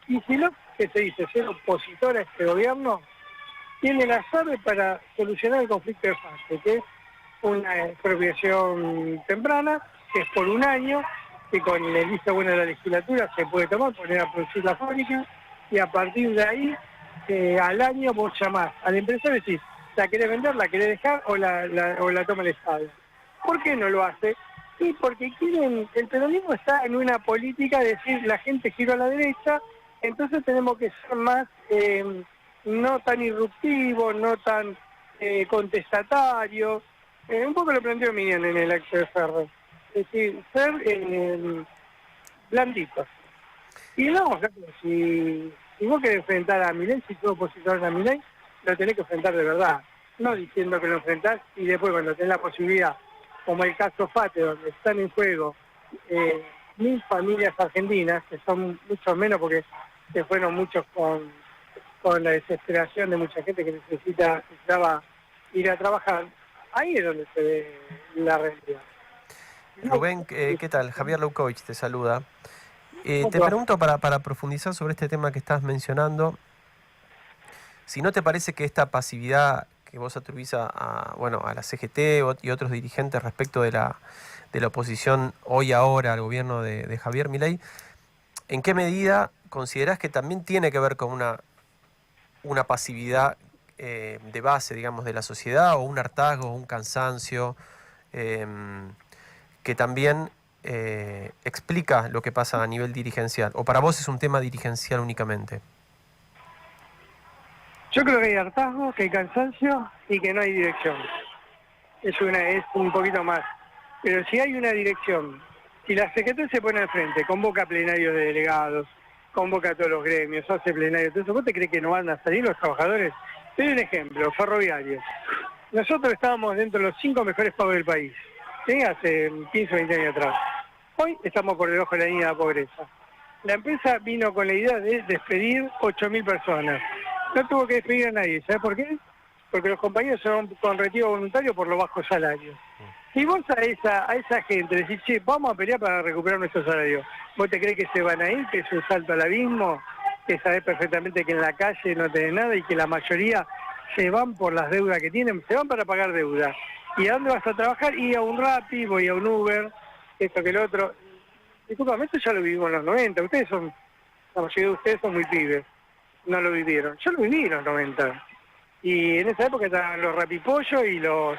Y si lo que se dice ser opositor a este gobierno, tiene las llaves para solucionar el conflicto de fase, que es una expropiación temprana, que es por un año, que con el visto bueno de la legislatura se puede tomar, poner a producir la fábrica, y a partir de ahí, al año vos llamás al empresario y decís, ¿la querés vender, la querés dejar o la toma el Estado? ¿Por qué no lo hace? Sí, porque el peronismo está en una política de decir la gente giró a la derecha, entonces tenemos que ser más, no tan irruptivos, no tan contestatario. Un poco lo planteó Miriam en el acto de Ferro. Es decir, ser blanditos. Y no, o sea, si vos querés enfrentar a Milei, si sos opositor a Milei, lo tenés que enfrentar de verdad. No diciendo que lo enfrentás y después cuando tenés la posibilidad, como el caso FATE, donde están en juego 1000 familias argentinas, que son muchos menos porque se fueron muchos con la desesperación de mucha gente que necesitaba ir a trabajar. Ahí es donde se ve la realidad. Rubén, ¿qué tal? Javier Leucovich te saluda. Te pregunto para profundizar sobre este tema que estás mencionando, si no te parece que esta pasividad que vos atribuís a la CGT y otros dirigentes respecto de la oposición hoy ahora al gobierno de Javier Milei, ¿en qué medida considerás que también tiene que ver con una pasividad de base, digamos, de la sociedad, o un hartazgo, un cansancio que también explica lo que pasa a nivel dirigencial? ¿O para vos es un tema dirigencial únicamente? Yo creo que hay hartazgo, que hay cansancio y que no hay dirección. Es un poquito más. Pero si hay una dirección, si la CGT se pone al frente, convoca plenarios de delegados, convoca a todos los gremios, hace plenarios, todo eso, ¿vos te crees que no van a salir los trabajadores? Te doy un ejemplo, ferroviarios. Nosotros estábamos dentro de los 5 mejores pagos del país, ¿sí? Hace 15 o 20 años atrás. Hoy estamos por debajo de la línea de pobreza. La empresa vino con la idea de despedir 8.000 personas. No tuvo que despedir a nadie, ¿sabes por qué? Porque los compañeros se van con retiro voluntario por los bajos salarios. Si vos a esa gente decís, che, vamos a pelear para recuperar nuestro salario, ¿vos te crees que se van a ir, que es un salto al abismo, que sabés perfectamente que en la calle no tenés nada y que la mayoría se van por las deudas que tienen, se van para pagar deuda? ¿Y a dónde vas a trabajar? Y a un Rappi, voy a un Uber, esto que el otro. Disculpame, esto ya lo vivimos en los 90, la mayoría de ustedes son muy pibes, no lo vivieron. Yo lo viví en los 90. Y en esa época estaban los rapipollos y los,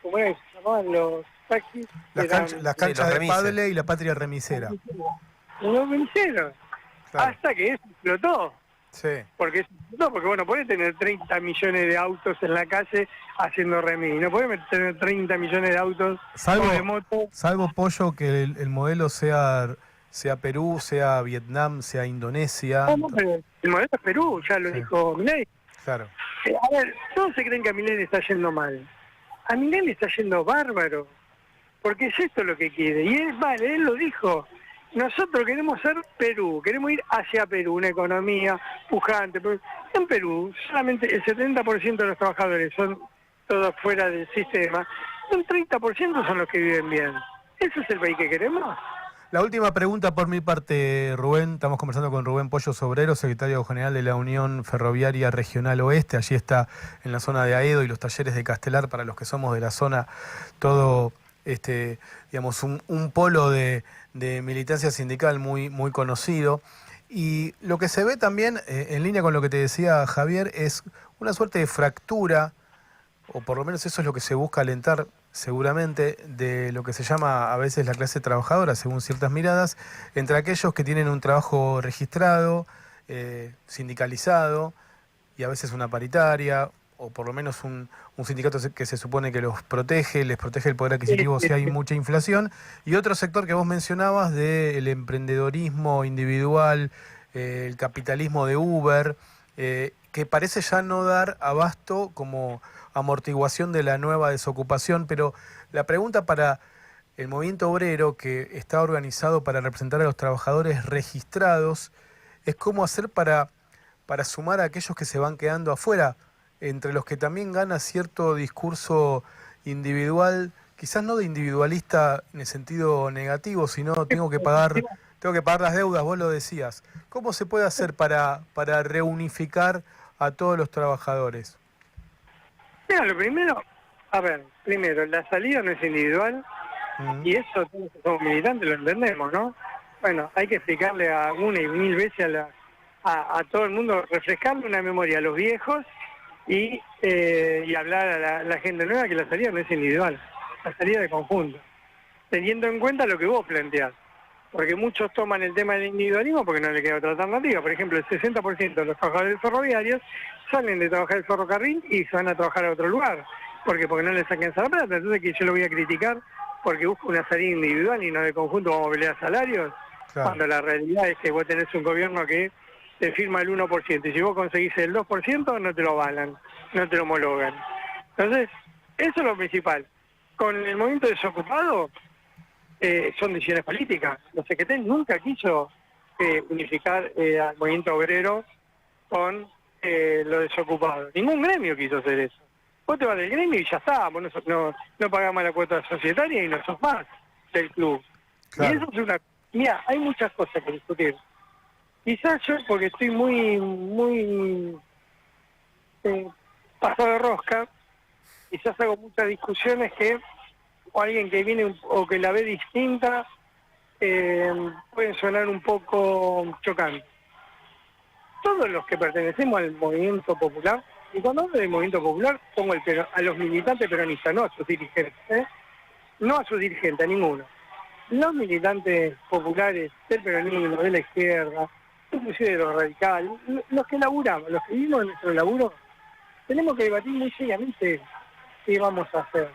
¿cómo es? Se llamaban los taxis. Las canchas de pádel y la patria remisera. Los remiseros. Claro. Hasta que eso explotó. Sí. Porque bueno, podés tener 30 millones de autos en la calle haciendo remis. No podés tener 30 millones de autos de moto. Salvo, Pollo, que el modelo sea Perú, sea Vietnam, sea Indonesia. No, pero el modelo es Perú, ya lo dijo Milei. Claro. A ver, todos se creen que a Milei le está yendo mal. A Milei le está yendo bárbaro. Porque es esto lo que quiere. Y es vale, él lo dijo. Nosotros queremos ser Perú, queremos ir hacia Perú, una economía pujante. En Perú, solamente el 70% de los trabajadores son todos fuera del sistema, un 30% son los que viven bien. ¿Ese es el país que queremos? La última pregunta por mi parte, Rubén. Estamos conversando con Rubén Pollo Sobrero, secretario general de la Unión Ferroviaria Regional Oeste. Allí está en la zona de Aedo y los talleres de Castelar, para los que somos de la zona, todo digamos un polo de militancia sindical muy conocido. Y lo que se ve también, en línea con lo que te decía Javier, es una suerte de fractura, o por lo menos eso es lo que se busca alentar seguramente, de lo que se llama a veces la clase trabajadora, según ciertas miradas, entre aquellos que tienen un trabajo registrado, sindicalizado, y a veces una paritaria, o por lo menos un sindicato que se supone que los protege, les protege el poder adquisitivo si hay mucha inflación, y otro sector que vos mencionabas del emprendedorismo individual, el capitalismo de Uber, que parece ya no dar abasto como amortiguación de la nueva desocupación. Pero la pregunta para el movimiento obrero, que está organizado para representar a los trabajadores registrados, es cómo hacer para sumar a aquellos que se van quedando afuera, entre los que también gana cierto discurso individual, quizás no de individualista en el sentido negativo, sino tengo que pagar las deudas, vos lo decías. ¿Cómo se puede hacer para reunificar a todos los trabajadores? Mira, lo primero, la salida no es individual, y eso todos los que somos militantes lo entendemos, ¿no? Bueno, hay que explicarle una y mil veces a todo el mundo, refrescarle una memoria a los viejos y hablar a la gente nueva que la salida no es individual, la salida de conjunto, teniendo en cuenta lo que vos planteás. Porque muchos toman el tema del individualismo porque no le queda otra alternativa. Por ejemplo, el 60% de los trabajadores ferroviarios salen de trabajar el ferrocarril y se van a trabajar a otro lugar. Porque no les alcanza la plata. Entonces, que yo lo voy a criticar porque busco una salida individual y no de conjunto, vamos a pelear salarios. Claro. Cuando la realidad es que vos tenés un gobierno que te firma el 1%. Y si vos conseguís el 2%, no te lo avalan, no te lo homologan. Entonces, eso es lo principal. Con el movimiento desocupado, son decisiones políticas. Los CGT nunca quiso unificar al movimiento obrero con los desocupados. Ningún gremio quiso hacer eso. Vos te vas del gremio y ya está, vos no pagás más la cuota societaria y no sos más del club. Claro. Y eso es una... Mira, hay muchas cosas que discutir. Quizás yo, porque estoy muy pasado de rosca, quizás hago muchas discusiones que o alguien que viene o que la ve distinta, pueden sonar un poco chocantes. Todos los que pertenecemos al movimiento popular, y cuando hablo del movimiento popular, pongo a los militantes peronistas, no a sus dirigentes, no a sus dirigentes, a ninguno. Los militantes populares del peronismo, de la izquierda, inclusive de los radicales, los que laburamos, los que vivimos en nuestro laburo, tenemos que debatir muy seriamente qué vamos a hacer.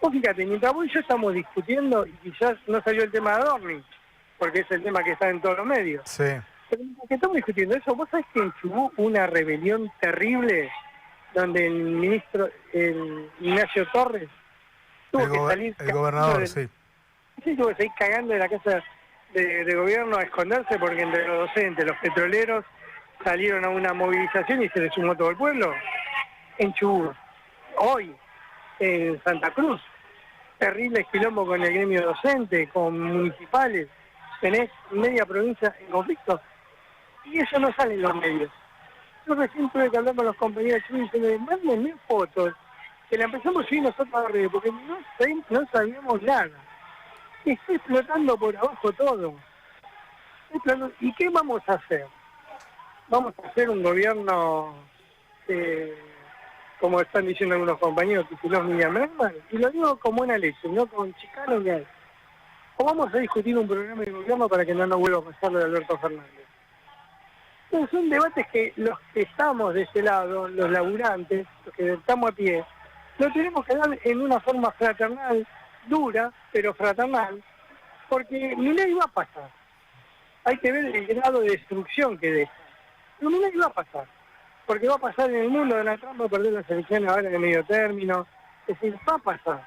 Vos fíjate, mientras vos y yo estamos discutiendo, y quizás no salió el tema de Adorni, porque es el tema que está en todos los medios. Sí. Pero mientras que estamos discutiendo eso, vos sabés que en Chubut hubo una rebelión terrible donde el ministro, el Ignacio Torres, tuvo que salir... El gobernador, sí. Sí, tuvo que seguir cagando de la casa de gobierno a esconderse porque entre los docentes, los petroleros, salieron a una movilización y se le sumó todo el pueblo. En Chubut, hoy, en Santa Cruz, terrible quilombo con el gremio docente, con municipales, tenés media provincia en conflicto, y eso no sale en los medios. Yo recién tuve que hablar con los compañeros de Chubut y diciendo, mándenme fotos, que la empezamos a subir nosotros a redes, porque no sabíamos nada. Está explotando por abajo todo. ¿Y qué vamos a hacer? Vamos a hacer un gobierno, como están diciendo algunos compañeros, que si los Miriam Bregman, y lo digo con buena leche, no con chicano ni hay. O vamos a discutir un programa de gobierno para que no nos vuelva a pasar lo de Alberto Fernández. Entonces son debates que los que estamos de este lado, los laburantes, los que estamos a pie, lo tenemos que dar en una forma fraternal, dura, pero fraternal, porque Milei va a pasar. Hay que ver el grado de destrucción que deja. Pero Milei va a pasar, porque va a pasar en el mundo. Donald Trump va a perder las elecciones ahora en el medio término. Es decir, va a pasar.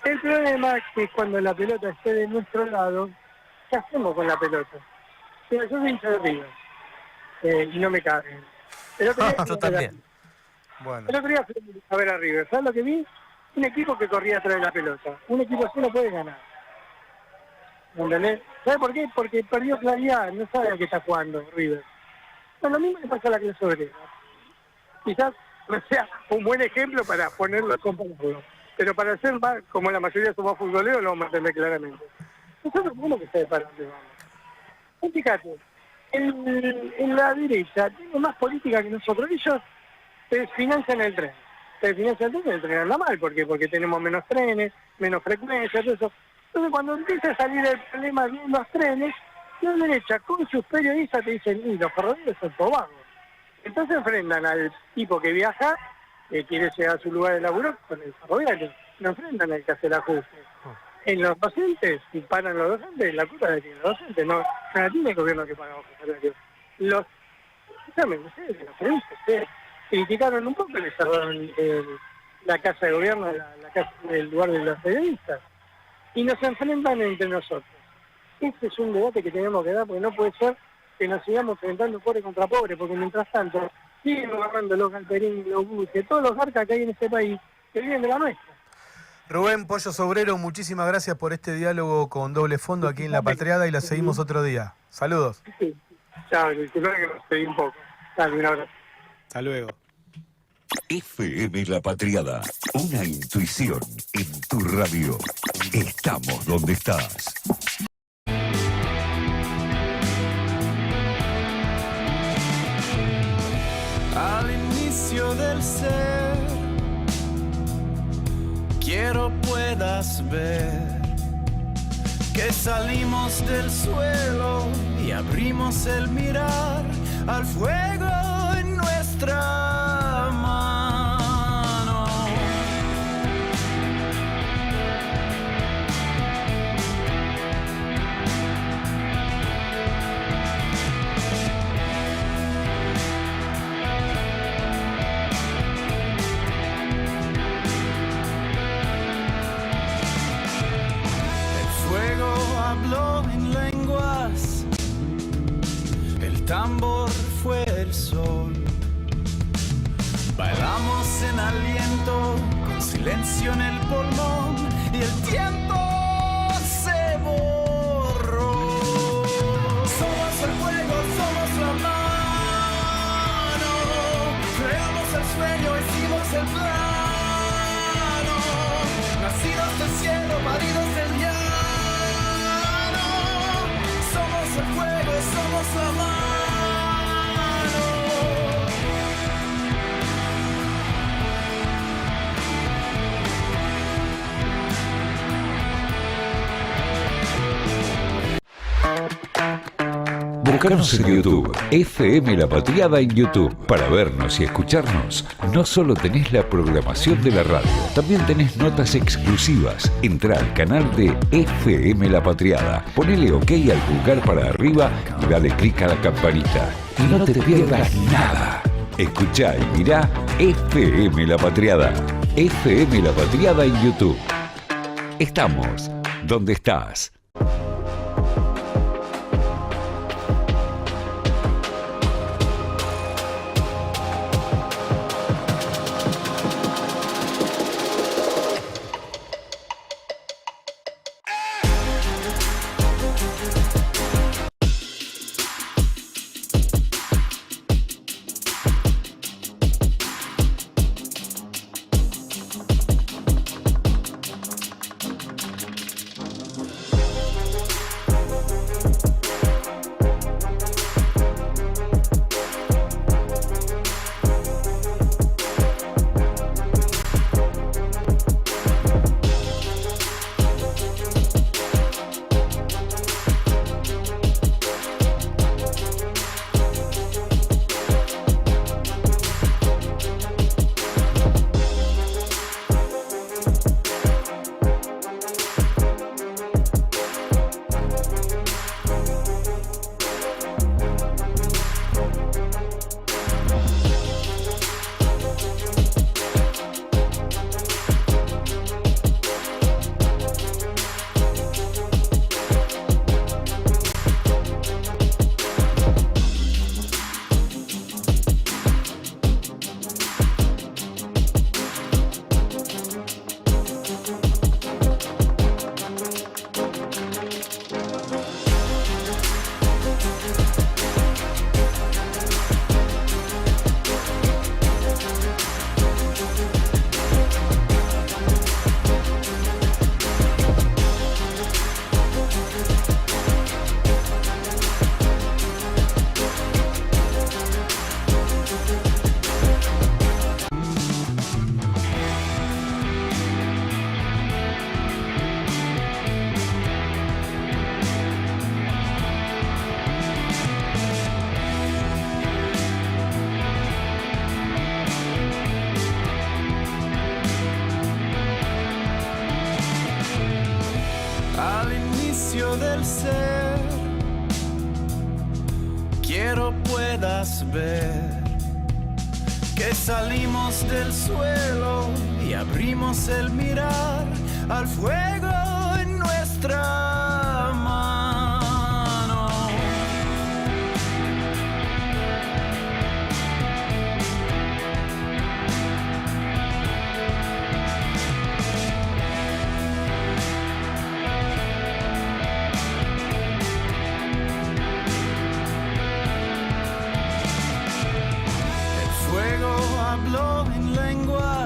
El problema es que cuando la pelota esté de nuestro lado, ¿qué hacemos con la pelota? Pero yo soy hincha de River, y no me caben. Yo también. Bueno. El otro día fui a ver a River. ¿Sabes lo que vi? Un equipo que corría atrás de la pelota. Un equipo así no puede ganar. ¿Entendés? ¿Sabes por qué? Porque perdió claridad, no sabe a qué está jugando River. Bueno, lo mismo le pasa a la clase obrera. Quizás no sea un buen ejemplo para ponerlo a compararlo. Pero para ser más, como la mayoría somos futboleros, lo vamos a entender claramente. Nosotros tenemos que saber para dónde vamos. Y fíjate, en la derecha tiene más política que nosotros. Ellos se financian el tren. Se financian el tren y el tren anda mal. ¿Por qué? Porque tenemos menos trenes, menos frecuencias, todo eso. Entonces cuando empieza a salir el problema de los trenes, la derecha con sus periodistas te dicen, y los ferroviarios son todos vagos. Entonces enfrentan al tipo que viaja, que quiere llegar a su lugar de laburo con el ferroviario. No enfrentan al que hace el ajuste. En los docentes, si paran los docentes, la culpa de los docentes, no la tiene el gobierno que paga bajos salarios. Los periodistas, criticaron un poco, le cerraron la casa de gobierno, la casa, el lugar de los periodistas. Y nos enfrentan entre nosotros. Este es un debate que tenemos que dar, porque no puede ser que nos sigamos enfrentando pobre contra pobre, porque mientras tanto siguen agarrando los galperines, los buses, todos los garcas que hay en este país, que vienen de la nuestra. Rubén Pollo Sobrero, muchísimas gracias por este diálogo con Doble Fondo aquí en La Patriada y la seguimos otro día. Saludos. Sí. Chao, disculpa que me pedí un poco. Dale, un abrazo. Hasta luego. FM La Patriada, una intuición en tu radio. Estamos donde estás. Al inicio del ser, quiero puedas ver que salimos del suelo y abrimos el mirar al fuego en nuestra mano. Habló en lenguas, el tambor fue el sol. Bailamos en aliento, con silencio en el pulmón, y el tiempo se borró. Somos el fuego, somos la mano, creamos el sueño, hicimos el plano, nacidos del cielo, paridos del llano. Somos el fuego, somos la mano. Búscanos en YouTube, FM La Patriada en YouTube. Para vernos y escucharnos, no solo tenés la programación de la radio, también tenés notas exclusivas. Entrá al canal de FM La Patriada, ponele OK al pulgar para arriba y dale clic a la campanita. Y no te pierdas nada. Escuchá y mirá FM La Patriada. FM La Patriada en YouTube. Estamos donde estás. Del ser, quiero puedas ver que salimos del suelo y abrimos el mirar al fuego en nuestra mano.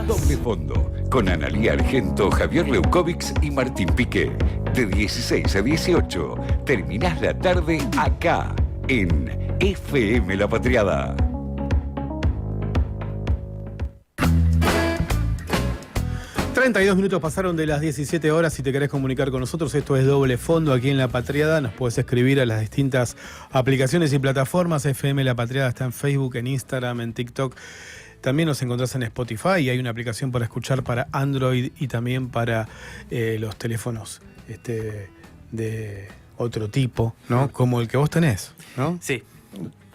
Doble Fondo, con Analía Argento, Javier Leukovics y Martín Piqué. De 16 a 18, terminás la tarde acá, en FM La Patriada. ...32 pasaron de las 17 horas. Si te querés comunicar con nosotros, esto es Doble Fondo aquí en La Patriada. Nos podés escribir a las distintas aplicaciones y plataformas. FM La Patriada está en Facebook, en Instagram, en TikTok. También nos encontrás en Spotify y hay una aplicación para escuchar para Android y también para los teléfonos de otro tipo, ¿no? Como el que vos tenés, ¿no? Sí.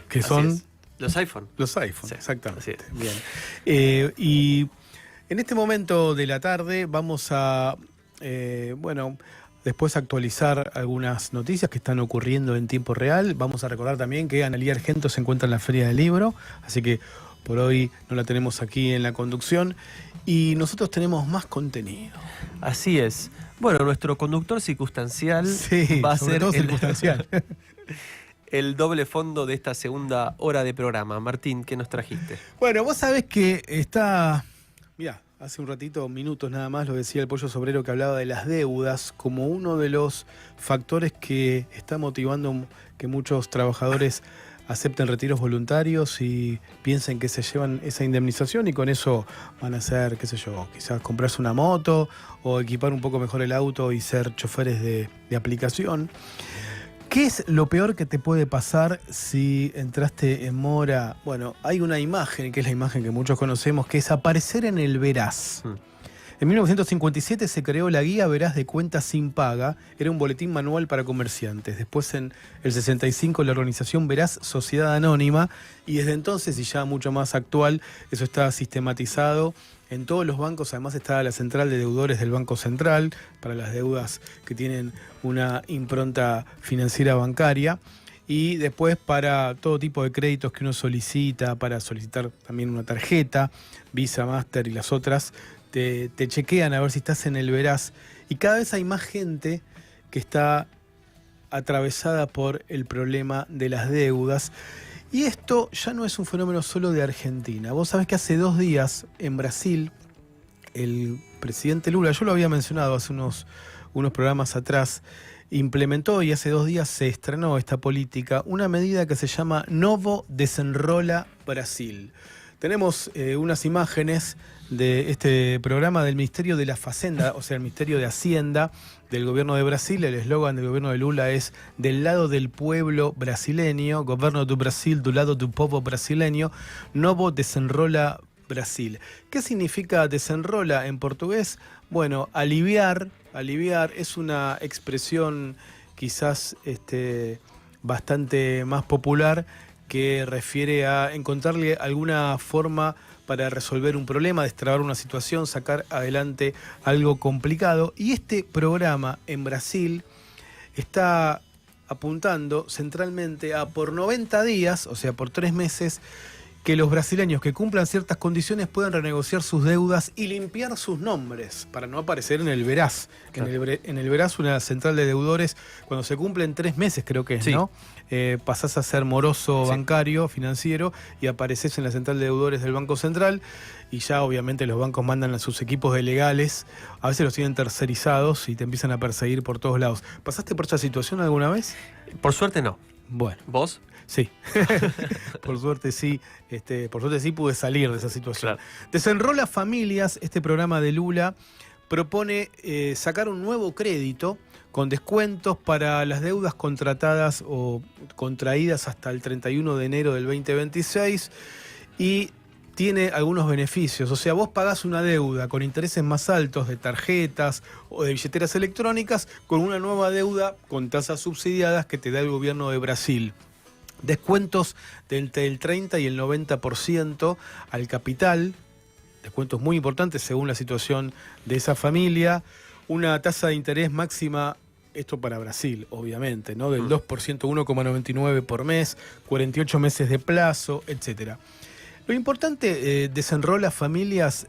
Que son los iPhone. Los iPhone, sí, exactamente. Bien. Y en este momento de la tarde vamos a, después actualizar algunas noticias que están ocurriendo en tiempo real. Vamos a recordar también que Analía Argento se encuentra en la Feria del Libro, así que por hoy no la tenemos aquí en la conducción y nosotros tenemos más contenido. Así es. Bueno, nuestro conductor circunstancial va a ser circunstancial. El doble fondo de esta segunda hora de programa. Martín, ¿qué nos trajiste? Bueno, vos sabés que está... Mirá, hace un ratito, minutos nada más, lo decía el Pollo Sobrero, que hablaba de las deudas como uno de los factores que está motivando que muchos trabajadores acepten retiros voluntarios y piensen que se llevan esa indemnización y con eso van a hacer, qué sé yo, quizás comprarse una moto o equipar un poco mejor el auto y ser choferes de aplicación. ¿Qué es lo peor que te puede pasar si entraste en mora? Bueno, hay una imagen, que es la imagen que muchos conocemos, que es aparecer en el Veraz. En 1957 se creó la Guía Veraz de Cuentas Sin Paga. Era un boletín manual para comerciantes. Después, en el 65, la organización Veraz Sociedad Anónima. Y desde entonces, y ya mucho más actual, eso está sistematizado en todos los bancos. Además está la central de deudores del Banco Central para las deudas que tienen una impronta financiera bancaria. Y después para todo tipo de créditos que uno solicita, para solicitar también una tarjeta, Visa, Master y las otras, te chequean a ver si estás en el Veraz. Y cada vez hay más gente que está atravesada por el problema de las deudas. Y esto ya no es un fenómeno solo de Argentina. Vos sabés que hace 2 días en Brasil, el presidente Lula, yo lo había mencionado hace unos programas atrás, implementó, y hace 2 días se estrenó esta política, una medida que se llama Novo Desenrola Brasil. Tenemos unas imágenes de este programa del Ministerio de la Facenda, o sea, el Ministerio de Hacienda del gobierno de Brasil. El eslogan del gobierno de Lula es del lado del pueblo brasileño, Governo do Brasil, do lado do povo brasileño, Novo Desenrola Brasil. ¿Qué significa desenrola en portugués? Bueno, aliviar es una expresión quizás bastante más popular, que refiere a encontrarle alguna forma para resolver un problema, destrabar una situación, sacar adelante algo complicado. Y este programa en Brasil está apuntando centralmente a por 90 días, o sea, por 3 meses, que los brasileños que cumplan ciertas condiciones puedan renegociar sus deudas y limpiar sus nombres para no aparecer en el Veraz. Claro. En el Veraz, una central de deudores, cuando se cumplen 3 meses, creo que es, sí, ¿no? Pasás a ser moroso bancario, financiero, y apareces en la central de deudores del Banco Central, y ya obviamente los bancos mandan a sus equipos de legales, a veces los tienen tercerizados y te empiezan a perseguir por todos lados. ¿Pasaste por esa situación alguna vez? Por suerte no. Bueno. ¿Vos? Sí, por suerte sí, pude salir de esa situación. Claro. Desenrola Familias, este programa de Lula, propone sacar un nuevo crédito con descuentos para las deudas contratadas o contraídas hasta el 31 de enero del 2026, y tiene algunos beneficios. O sea, vos pagás una deuda con intereses más altos de tarjetas o de billeteras electrónicas con una nueva deuda con tasas subsidiadas que te da el gobierno de Brasil. Descuentos de entre el 30 y el 90% al capital, descuentos muy importantes según la situación de esa familia, una tasa de interés máxima, esto para Brasil, obviamente, ¿no? Del 2%, 1,99 por mes, 48 meses de plazo, etc. Lo importante, Desenrola Familias,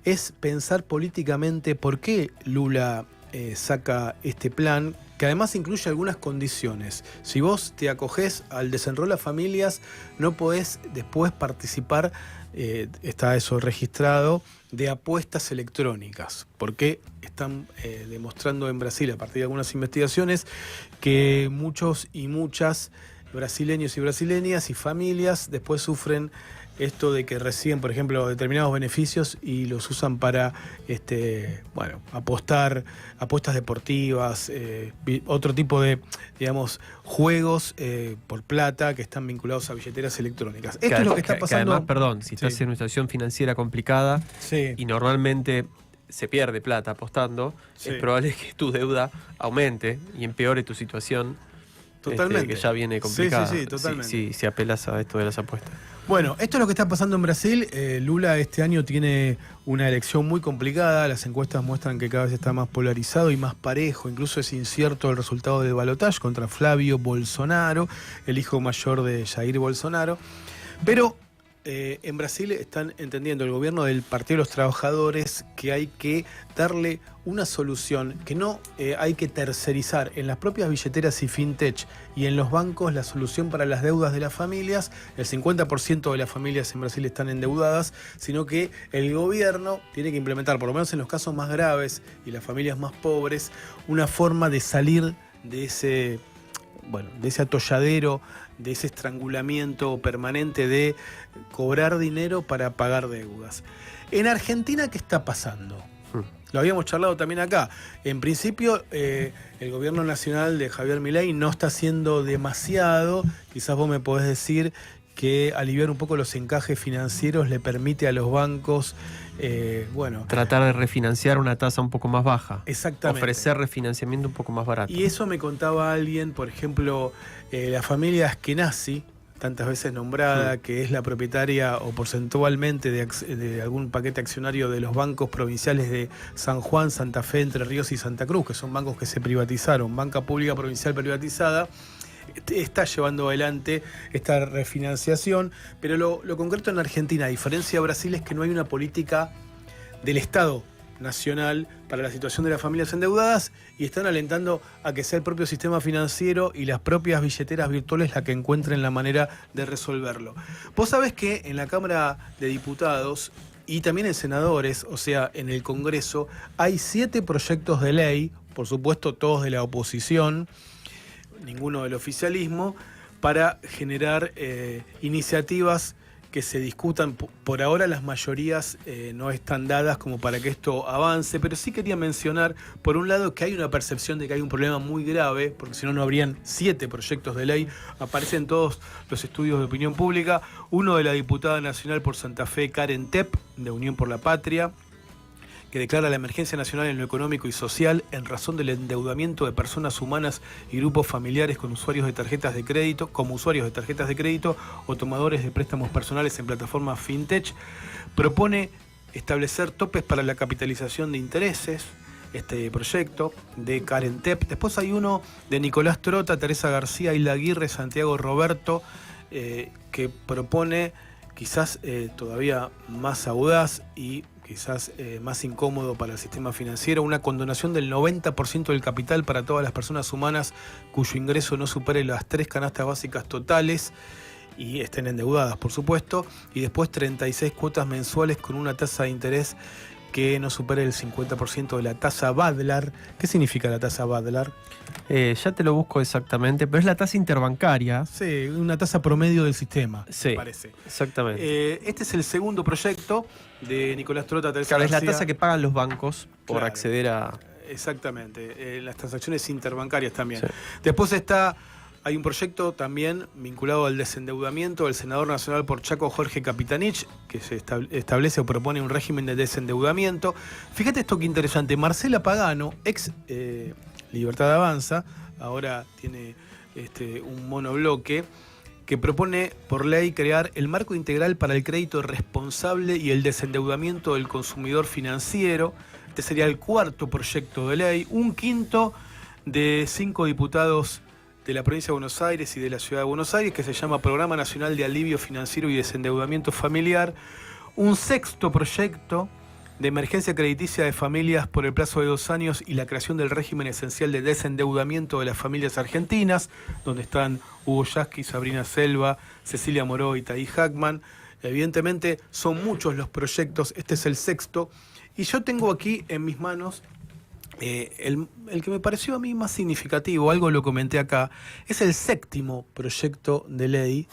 es pensar políticamente por qué Lula saca este plan, que además incluye algunas condiciones. Si vos te acogés al Desenrola Familias, no podés después participar, está eso registrado, de apuestas electrónicas, porque están demostrando en Brasil, a partir de algunas investigaciones, que muchos y muchas brasileños y brasileñas y familias después sufren esto de que reciben, por ejemplo, determinados beneficios y los usan para apostar, apuestas deportivas, otro tipo de, digamos, juegos por plata que están vinculados a billeteras electrónicas. Esto es lo que está pasando. Además, perdón, si estás en una situación financiera complicada y normalmente se pierde plata apostando, es probable que tu deuda aumente y empeore tu situación. Totalmente. Que ya viene complicada. Sí, totalmente. Si apelas a esto de las apuestas. Bueno, esto es lo que está pasando en Brasil. Lula este año tiene una elección muy complicada. Las encuestas muestran que cada vez está más polarizado y más parejo. Incluso es incierto el resultado del balotaje contra Flávio Bolsonaro, el hijo mayor de Jair Bolsonaro. Pero en Brasil están entendiendo el gobierno del Partido de los Trabajadores que hay que darle una solución, que no hay que tercerizar en las propias billeteras y fintech y en los bancos la solución para las deudas de las familias. El 50% de las familias en Brasil están endeudadas, sino que el gobierno tiene que implementar, por lo menos en los casos más graves y las familias más pobres, una forma de salir de ese atolladero, de ese estrangulamiento permanente de cobrar dinero para pagar deudas. En Argentina, ¿qué está pasando? Lo habíamos charlado también acá. En principio, el gobierno nacional de Javier Milei no está haciendo demasiado. Quizás vos me podés decir que aliviar un poco los encajes financieros le permite a los bancos, tratar de refinanciar una tasa un poco más baja. Exactamente. Ofrecer refinanciamiento un poco más barato. Y eso me contaba alguien, por ejemplo, la familia Askenazi, tantas veces nombrada, que es la propietaria o porcentualmente de algún paquete accionario de los bancos provinciales de San Juan, Santa Fe, Entre Ríos y Santa Cruz, que son bancos que se privatizaron, banca pública provincial privatizada, está llevando adelante esta refinanciación, pero lo concreto en Argentina, a diferencia de Brasil, es que no hay una política del Estado nacional para la situación de las familias endeudadas y están alentando a que sea el propio sistema financiero y las propias billeteras virtuales la que encuentren la manera de resolverlo. Vos sabés que en la Cámara de Diputados y también en senadores, o sea, en el Congreso, hay 7 proyectos de ley, por supuesto todos de la oposición, ninguno del oficialismo, para generar iniciativas que se discutan. Por ahora las mayorías no están dadas como para que esto avance, pero sí quería mencionar, por un lado, que hay una percepción de que hay un problema muy grave, porque si no, no habrían 7 proyectos de ley. Aparecen todos los estudios de opinión pública, uno de la diputada nacional por Santa Fe, Karen Tepp, de Unión por la Patria, que declara la emergencia nacional en lo económico y social en razón del endeudamiento de personas humanas y grupos familiares con usuarios de tarjetas de crédito, como usuarios de tarjetas de crédito o tomadores de préstamos personales en plataformas fintech. Propone establecer topes para la capitalización de intereses, este proyecto de Karen Tepp. Después hay uno de Nicolás Trota, Teresa García, Hilda Aguirre, Santiago Roberto, que propone quizás todavía más audaz y quizás más incómodo para el sistema financiero, una condonación del 90% del capital para todas las personas humanas cuyo ingreso no supere las 3 canastas básicas totales y estén endeudadas, por supuesto, y después 36 cuotas mensuales con una tasa de interés que no supere el 50% de la tasa Badlar. ¿Qué significa la tasa Badlar? Ya te lo busco exactamente, pero es la tasa interbancaria. Sí, una tasa promedio del sistema, sí, me parece. Exactamente. Este es el segundo proyecto de Nicolás Trota, Teresa Claro, García. es la tasa que pagan los bancos por acceder a... Exactamente, las transacciones interbancarias también. Sí. Después hay un proyecto también vinculado al desendeudamiento del senador nacional por Chaco, Jorge Capitanich, que se establece o propone un régimen de desendeudamiento. Fíjate esto que interesante, Marcela Pagano, ex Libertad Avanza, ahora tiene un monobloque, que propone por ley crear el marco integral para el crédito responsable y el desendeudamiento del consumidor financiero. Este sería el cuarto proyecto de ley, un quinto de 5 diputados de la provincia de Buenos Aires y de la ciudad de Buenos Aires, que se llama Programa Nacional de Alivio Financiero y Desendeudamiento Familiar, un sexto proyecto de emergencia crediticia de familias por el plazo de 2 años y la creación del régimen esencial de desendeudamiento de las familias argentinas, donde están Hugo Yasky, Sabrina Selva, Cecilia Moró y Taí Hackman. Evidentemente son muchos los proyectos, este es el sexto, y yo tengo aquí en mis manos el que me pareció a mí más significativo, algo lo comenté acá, es el séptimo proyecto de ley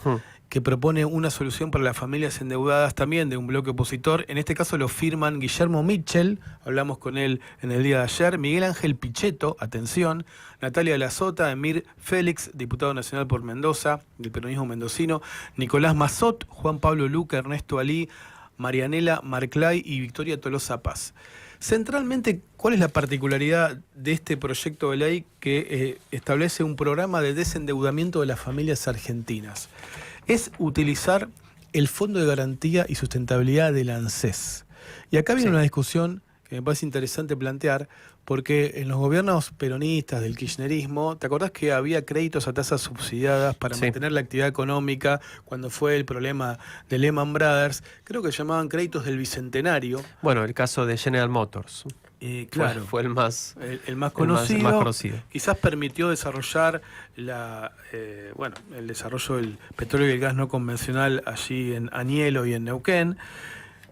que propone una solución para las familias endeudadas también de un bloque opositor. En este caso lo firman Guillermo Mitchell, hablamos con él en el día de ayer, Miguel Ángel Pichetto, atención, Natalia Lazota, Emir Félix, diputado nacional por Mendoza, del peronismo mendocino, Nicolás Mazot, Juan Pablo Luca, Ernesto Alí, Marianela Marclay y Victoria Tolosa Paz. Centralmente, ¿cuál es la particularidad de este proyecto de ley que establece un programa de desendeudamiento de las familias argentinas? Es utilizar el Fondo de Garantía y Sustentabilidad del ANSES. Y acá viene una discusión que me parece interesante plantear, porque en los gobiernos peronistas del kirchnerismo, ¿te acordás que había créditos a tasas subsidiadas para mantener la actividad económica cuando fue el problema de Lehman Brothers? Creo que llamaban créditos del Bicentenario. Bueno, el caso de General Motors. Claro, fue el más conocido. El más conocido. Quizás permitió desarrollar el desarrollo del petróleo y el gas no convencional allí en Añelo y en Neuquén.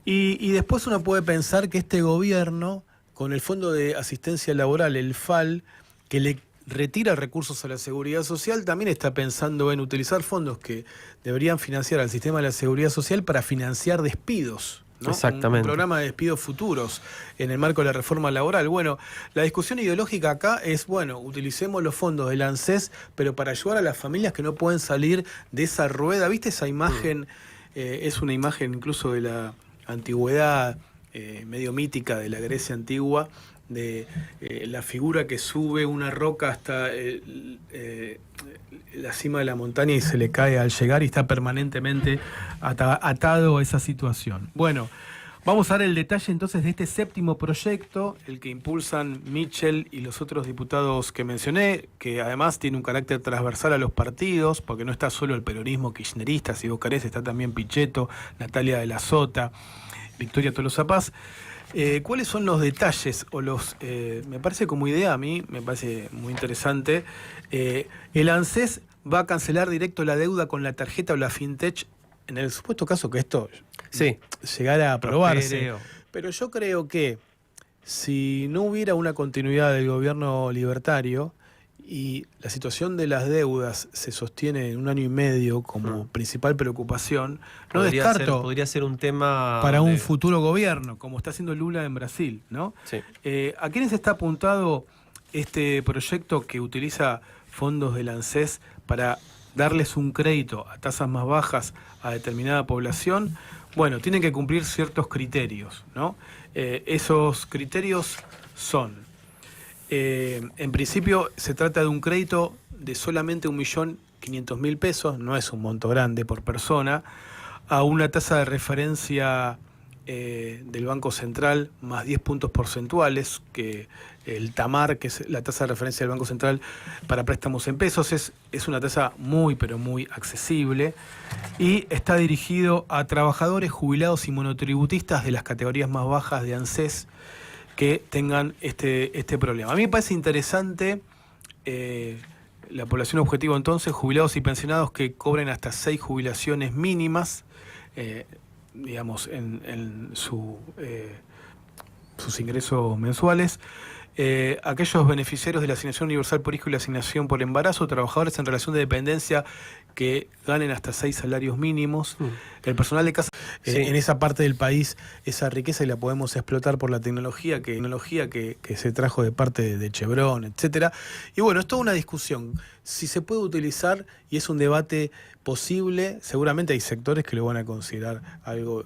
Y después uno puede pensar que este gobierno, con el Fondo de Asistencia Laboral, el FAL, que le retira recursos a la seguridad social, también está pensando en utilizar fondos que deberían financiar al sistema de la seguridad social para financiar despidos ¿no? Exactamente. Un programa de despidos futuros en el marco de la reforma laboral. Bueno, la discusión ideológica acá es, bueno, utilicemos los fondos del ANSES, pero para ayudar a las familias que no pueden salir de esa rueda. ¿Viste esa imagen? Es una imagen incluso de la antigüedad, medio mítica de la Grecia antigua, de la figura que sube una roca hasta la cima de la montaña y se le cae al llegar y está permanentemente atado a esa situación. Bueno, vamos a dar el detalle entonces de este séptimo proyecto, el que impulsan Michel y los otros diputados que mencioné, que además tiene un carácter transversal a los partidos, porque no está solo el peronismo kirchnerista, si vos querés, está también Pichetto, Natalia de la Sota, Victoria Tolosa Paz. ¿Cuáles son los detalles o los me parece como idea a mí, me parece muy interesante? El ANSES va a cancelar directo la deuda con la tarjeta o la fintech en el supuesto caso que esto llegara a aprobarse. Pero yo creo que si no hubiera una continuidad del gobierno libertario y la situación de las deudas se sostiene en 1 año y medio como principal preocupación, no descarto podría ser un tema para un futuro gobierno, como está haciendo Lula en Brasil, ¿no? Sí. ¿A quiénes está apuntado este proyecto que utiliza fondos del ANSES para darles un crédito a tasas más bajas a determinada población? Bueno, tienen que cumplir ciertos criterios, ¿no? Esos criterios son... en principio se trata de un crédito de solamente 1.500.000 pesos, no es un monto grande por persona, a una tasa de referencia del Banco Central más 10 puntos porcentuales, que el TAMAR, que es la tasa de referencia del Banco Central para préstamos en pesos, es una tasa muy, pero muy accesible, y está dirigido a trabajadores jubilados y monotributistas de las categorías más bajas de ANSES, que tengan este problema. A mí me parece interesante la población objetivo entonces, jubilados y pensionados que cobren hasta 6 jubilaciones mínimas, digamos, en sus ingresos mensuales. Aquellos beneficiarios de la asignación universal por hijo y la asignación por embarazo, trabajadores en relación de dependencia que ganen hasta 6 salarios mínimos. El personal de casa, en esa parte del país, esa riqueza y la podemos explotar por la tecnología que se trajo de parte de Chevron, etcétera. Y bueno, es toda una discusión. Si se puede utilizar, y es un debate posible, seguramente hay sectores que lo van a considerar algo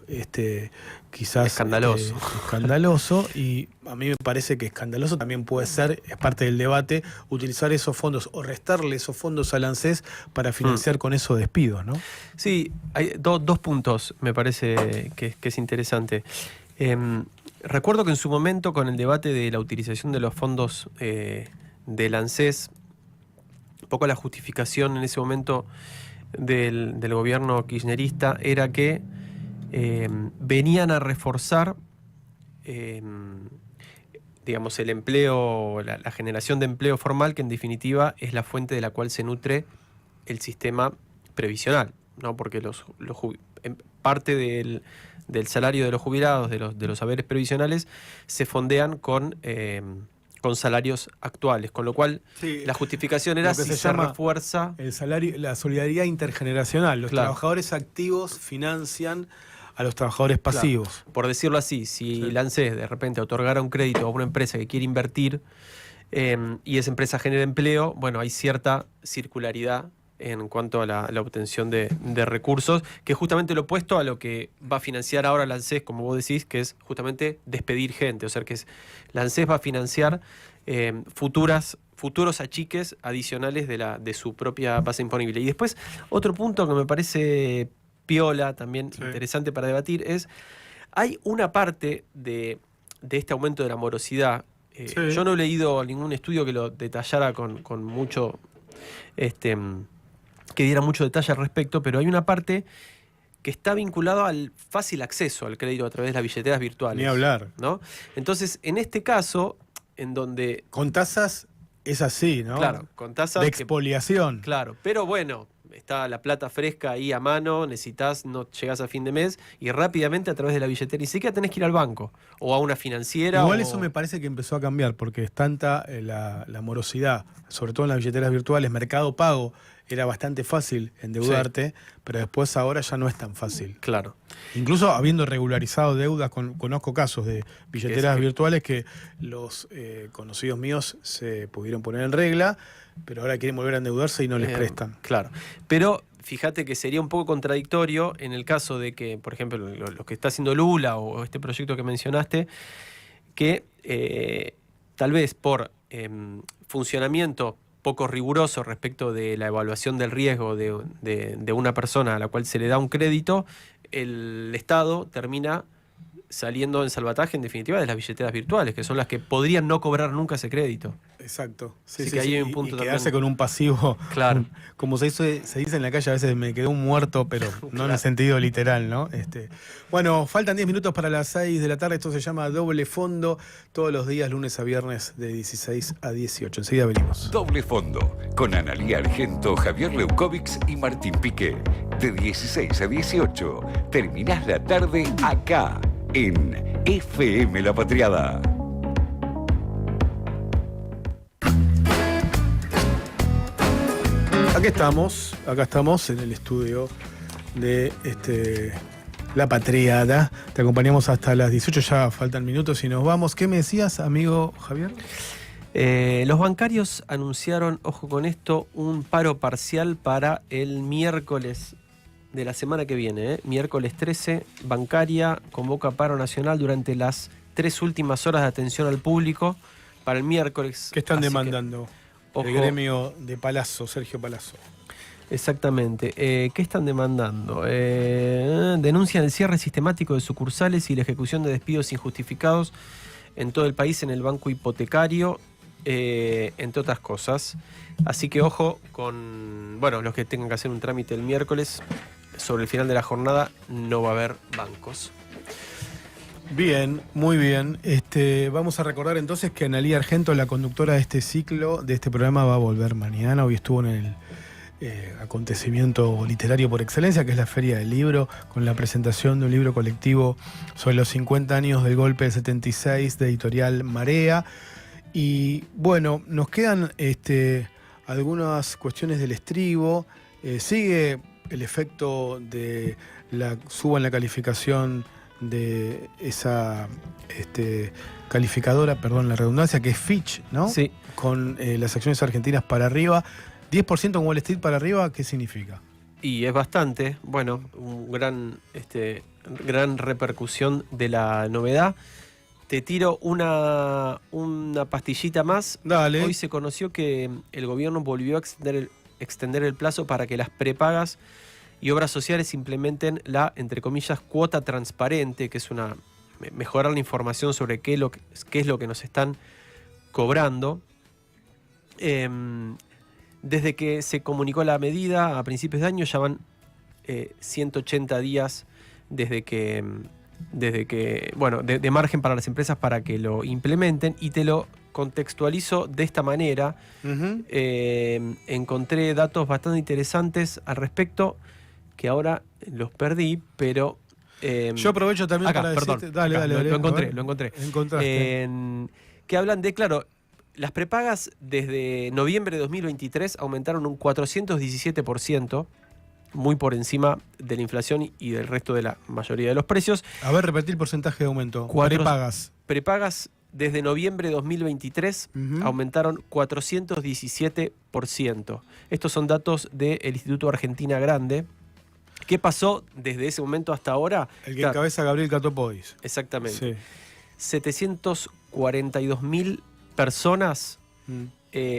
quizás escandaloso, y a mí me parece que escandaloso también puede ser, es parte del debate, utilizar esos fondos o restarle esos fondos al ANSES para financiar con esos despidos, ¿no? Sí, hay dos puntos, me parece que es interesante. Recuerdo que en su momento, con el debate de la utilización de los fondos del ANSES, un poco la justificación en ese momento del gobierno kirchnerista era que venían a reforzar digamos, el empleo, la generación de empleo formal, que en definitiva es la fuente de la cual se nutre el sistema previsional, ¿no? Porque parte del salario de los jubilados, de los haberes previsionales, se fondean con salarios actuales, con lo cual la justificación era si se refuerza el salario, la solidaridad intergeneracional. Los trabajadores activos financian a los trabajadores pasivos. Claro. Por decirlo así, si el ANSES de repente otorgara un crédito a una empresa que quiere invertir y esa empresa genera empleo, bueno, hay cierta circularidad en cuanto a la obtención de recursos, que es justamente lo opuesto a lo que va a financiar ahora la ANSES, como vos decís, que es justamente despedir gente. O sea, que la ANSES va a financiar futuros achiques adicionales de su propia base imponible. Y después, otro punto que me parece piola, también interesante para debatir, es, hay una parte de este aumento de la morosidad. Yo no he leído ningún estudio que lo detallara con mucho... que diera mucho detalle al respecto, pero hay una parte que está vinculada al fácil acceso al crédito a través de las billeteras virtuales. Ni hablar. ¿No? Entonces, en este caso, en donde... Con tasas es así, ¿no? Claro, con tasas... De expoliación. Claro, pero bueno, está la plata fresca ahí a mano, no llegás a fin de mes y rápidamente a través de la billetera, ni siquiera tenés que ir al banco o a una financiera. Igual eso me parece que empezó a cambiar, porque es tanta la morosidad, sobre todo en las billeteras virtuales, Mercado Pago, era bastante fácil endeudarte, pero después ahora ya no es tan fácil. Claro. Incluso habiendo regularizado deudas, conozco casos de billeteras virtuales que los conocidos míos se pudieron poner en regla, pero ahora quieren volver a endeudarse y no les prestan. Claro. Pero fíjate que sería un poco contradictorio en el caso de que, por ejemplo, lo que está haciendo Lula o este proyecto que mencionaste, que tal vez por funcionamiento poco riguroso respecto de la evaluación del riesgo de una persona a la cual se le da un crédito, el Estado termina saliendo en salvataje, en definitiva, de las billeteras virtuales, que son las que podrían no cobrar nunca ese crédito. Exacto. Sí, sí, ahí hay un punto y quedarse también. con un pasivo. Claro. Como se dice en la calle, a veces me quedó un muerto, pero no en el sentido literal, ¿no? Bueno, faltan 10 minutos para las 6 de la tarde. Esto se llama Doble Fondo, todos los días, lunes a viernes, de 16 a 18. Enseguida venimos. Doble Fondo, con Analía Argento, Javier Leukovics y Martín Piqué. De 16 a 18, terminás la tarde acá, en FM La Patriada. Acá estamos en el estudio de La Patriada. Te acompañamos hasta las 18, ya faltan minutos y nos vamos. ¿Qué me decías, amigo Javier? Los bancarios anunciaron, ojo con esto, un paro parcial para el miércoles de la semana que viene. Miércoles 13, Bancaria convoca paro nacional durante las 3 últimas horas de atención al público para el miércoles. ¿Qué están Así demandando? Ojo. El gremio de Palazzo, Sergio Palazzo. Exactamente. ¿Qué están demandando? Denuncian el cierre sistemático de sucursales y la ejecución de despidos injustificados en todo el país en el banco hipotecario, entre otras cosas. Así que ojo con los que tengan que hacer un trámite el miércoles. Sobre el final de la jornada no va a haber bancos. Bien, muy bien. Vamos a recordar entonces que Analía Argento, la conductora de este ciclo, de este programa, va a volver mañana. Hoy estuvo en el acontecimiento literario por excelencia, que es la Feria del Libro, con la presentación de un libro colectivo sobre los 50 años del golpe del 76 de Editorial Marea. Y bueno, nos quedan algunas cuestiones del estribo. Sigue el efecto de la suba en la calificación de esa calificadora, perdón la redundancia, que es Fitch, ¿no? Sí. Con las acciones argentinas para arriba. 10% con Wall Street para arriba, ¿qué significa? Y es bastante, un gran repercusión de la novedad. Te tiro una pastillita más. Dale. Hoy se conoció que el gobierno volvió a extender el plazo para que las prepagas y obras sociales implementen la, entre comillas, cuota transparente, que es mejorar la información sobre qué es lo que nos están cobrando. Desde que se comunicó la medida a principios de año, ya van 180 días desde que de margen para las empresas para que lo implementen, y te lo contextualizo de esta manera. Uh-huh. Encontré datos bastante interesantes al respecto, que ahora los perdí, pero... yo aprovecho también acá, para perdón, decirte... Dale, acá, dale. Lo encontré. Encontraste. Que hablan de, claro, las prepagas desde noviembre de 2023 aumentaron un 417%, muy por encima de la inflación y del resto de la mayoría de los precios. A ver, repetí el porcentaje de aumento. Prepagas. Prepagas desde noviembre de 2023 aumentaron 417%. Estos son datos del Instituto Argentina Grande. ¿Qué pasó desde ese momento hasta ahora? El que encabeza Gabriel Catopodis. Exactamente. Sí. 742.000 personas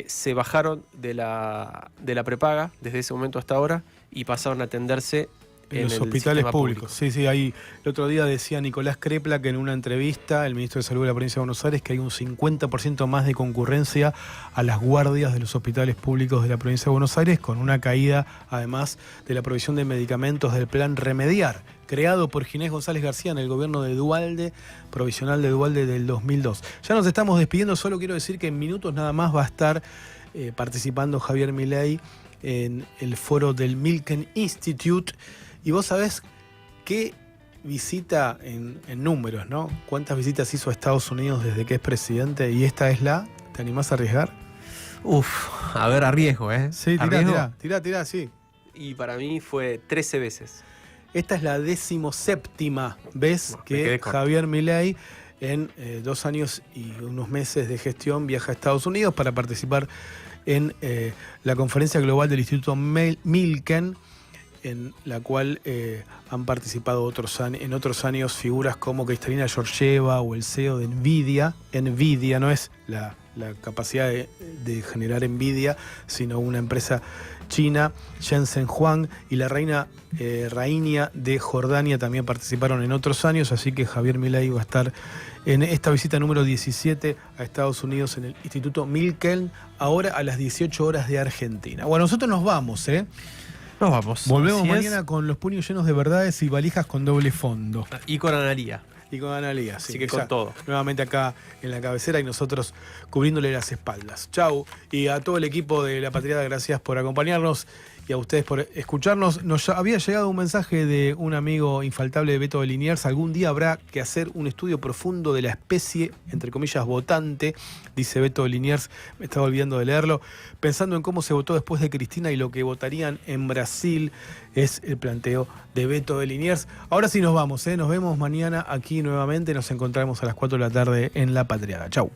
se bajaron de la prepaga desde ese momento hasta ahora y pasaron a atenderse en los hospitales públicos. Sí, ahí el otro día decía Nicolás Crepla, que en una entrevista, el ministro de Salud de la provincia de Buenos Aires, que hay un 50% más de concurrencia a las guardias de los hospitales públicos de la provincia de Buenos Aires, con una caída además de la provisión de medicamentos del plan Remediar, creado por Ginés González García en el gobierno de Duhalde, provisional de Duhalde del 2002. Ya nos estamos despidiendo, solo quiero decir que en minutos nada más va a estar participando Javier Milei en el foro del Milken Institute. Y vos sabés qué visita en números, ¿no? ¿Cuántas visitas hizo a Estados Unidos desde que es presidente? Y esta es ¿te animás a arriesgar? A ver, arriesgo, Sí, tirá, sí. Y para mí fue 13 veces. Esta es la 17ª vez que Javier Milei, en 2 años y unos meses de gestión, viaja a Estados Unidos para participar en la conferencia global del Instituto Milken, en la cual han participado en otros años figuras como Kristalina Georgieva o el CEO de Nvidia. Nvidia no es la capacidad de generar envidia, sino una empresa china. Jensen Huang y la reina Rainia de Jordania también participaron en otros años, así que Javier Milei va a estar en esta visita número 17 a Estados Unidos en el Instituto Milken, ahora a las 18 horas de Argentina. Bueno, nosotros nos vamos, Nos vamos. Volvemos mañana con los puños llenos de verdades y valijas con doble fondo. Y con Analía. Y con Analía, sí. Así que con todo. Nuevamente acá en la cabecera y nosotros cubriéndole las espaldas. Chau. Y a todo el equipo de La Patriada, gracias por acompañarnos y a ustedes por escucharnos. Nos había llegado un mensaje de un amigo infaltable de Beto de Liniers. Algún día habrá que hacer un estudio profundo de la especie, entre comillas, votante, dice Beto de Liniers. Me estaba olvidando de leerlo. Pensando en cómo se votó después de Cristina y lo que votarían en Brasil, es el planteo de Beto de Liniers. Ahora sí nos vamos, nos vemos mañana aquí nuevamente. Nos encontramos a las 4 de la tarde en La Patriada. Chau.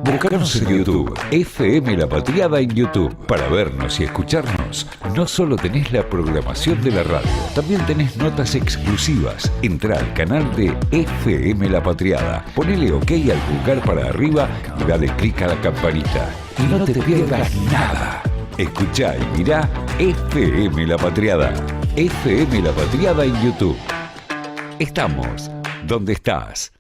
Buscanos en YouTube, FM La Patriada en YouTube. Para vernos y escucharnos, no solo tenés la programación de la radio, también tenés notas exclusivas. Entrá al canal de FM La Patriada, ponele OK al pulgar para arriba y dale clic a la campanita. Y no te pierdas nada. Escuchá y mirá FM La Patriada. FM La Patriada en YouTube. Estamos donde estás.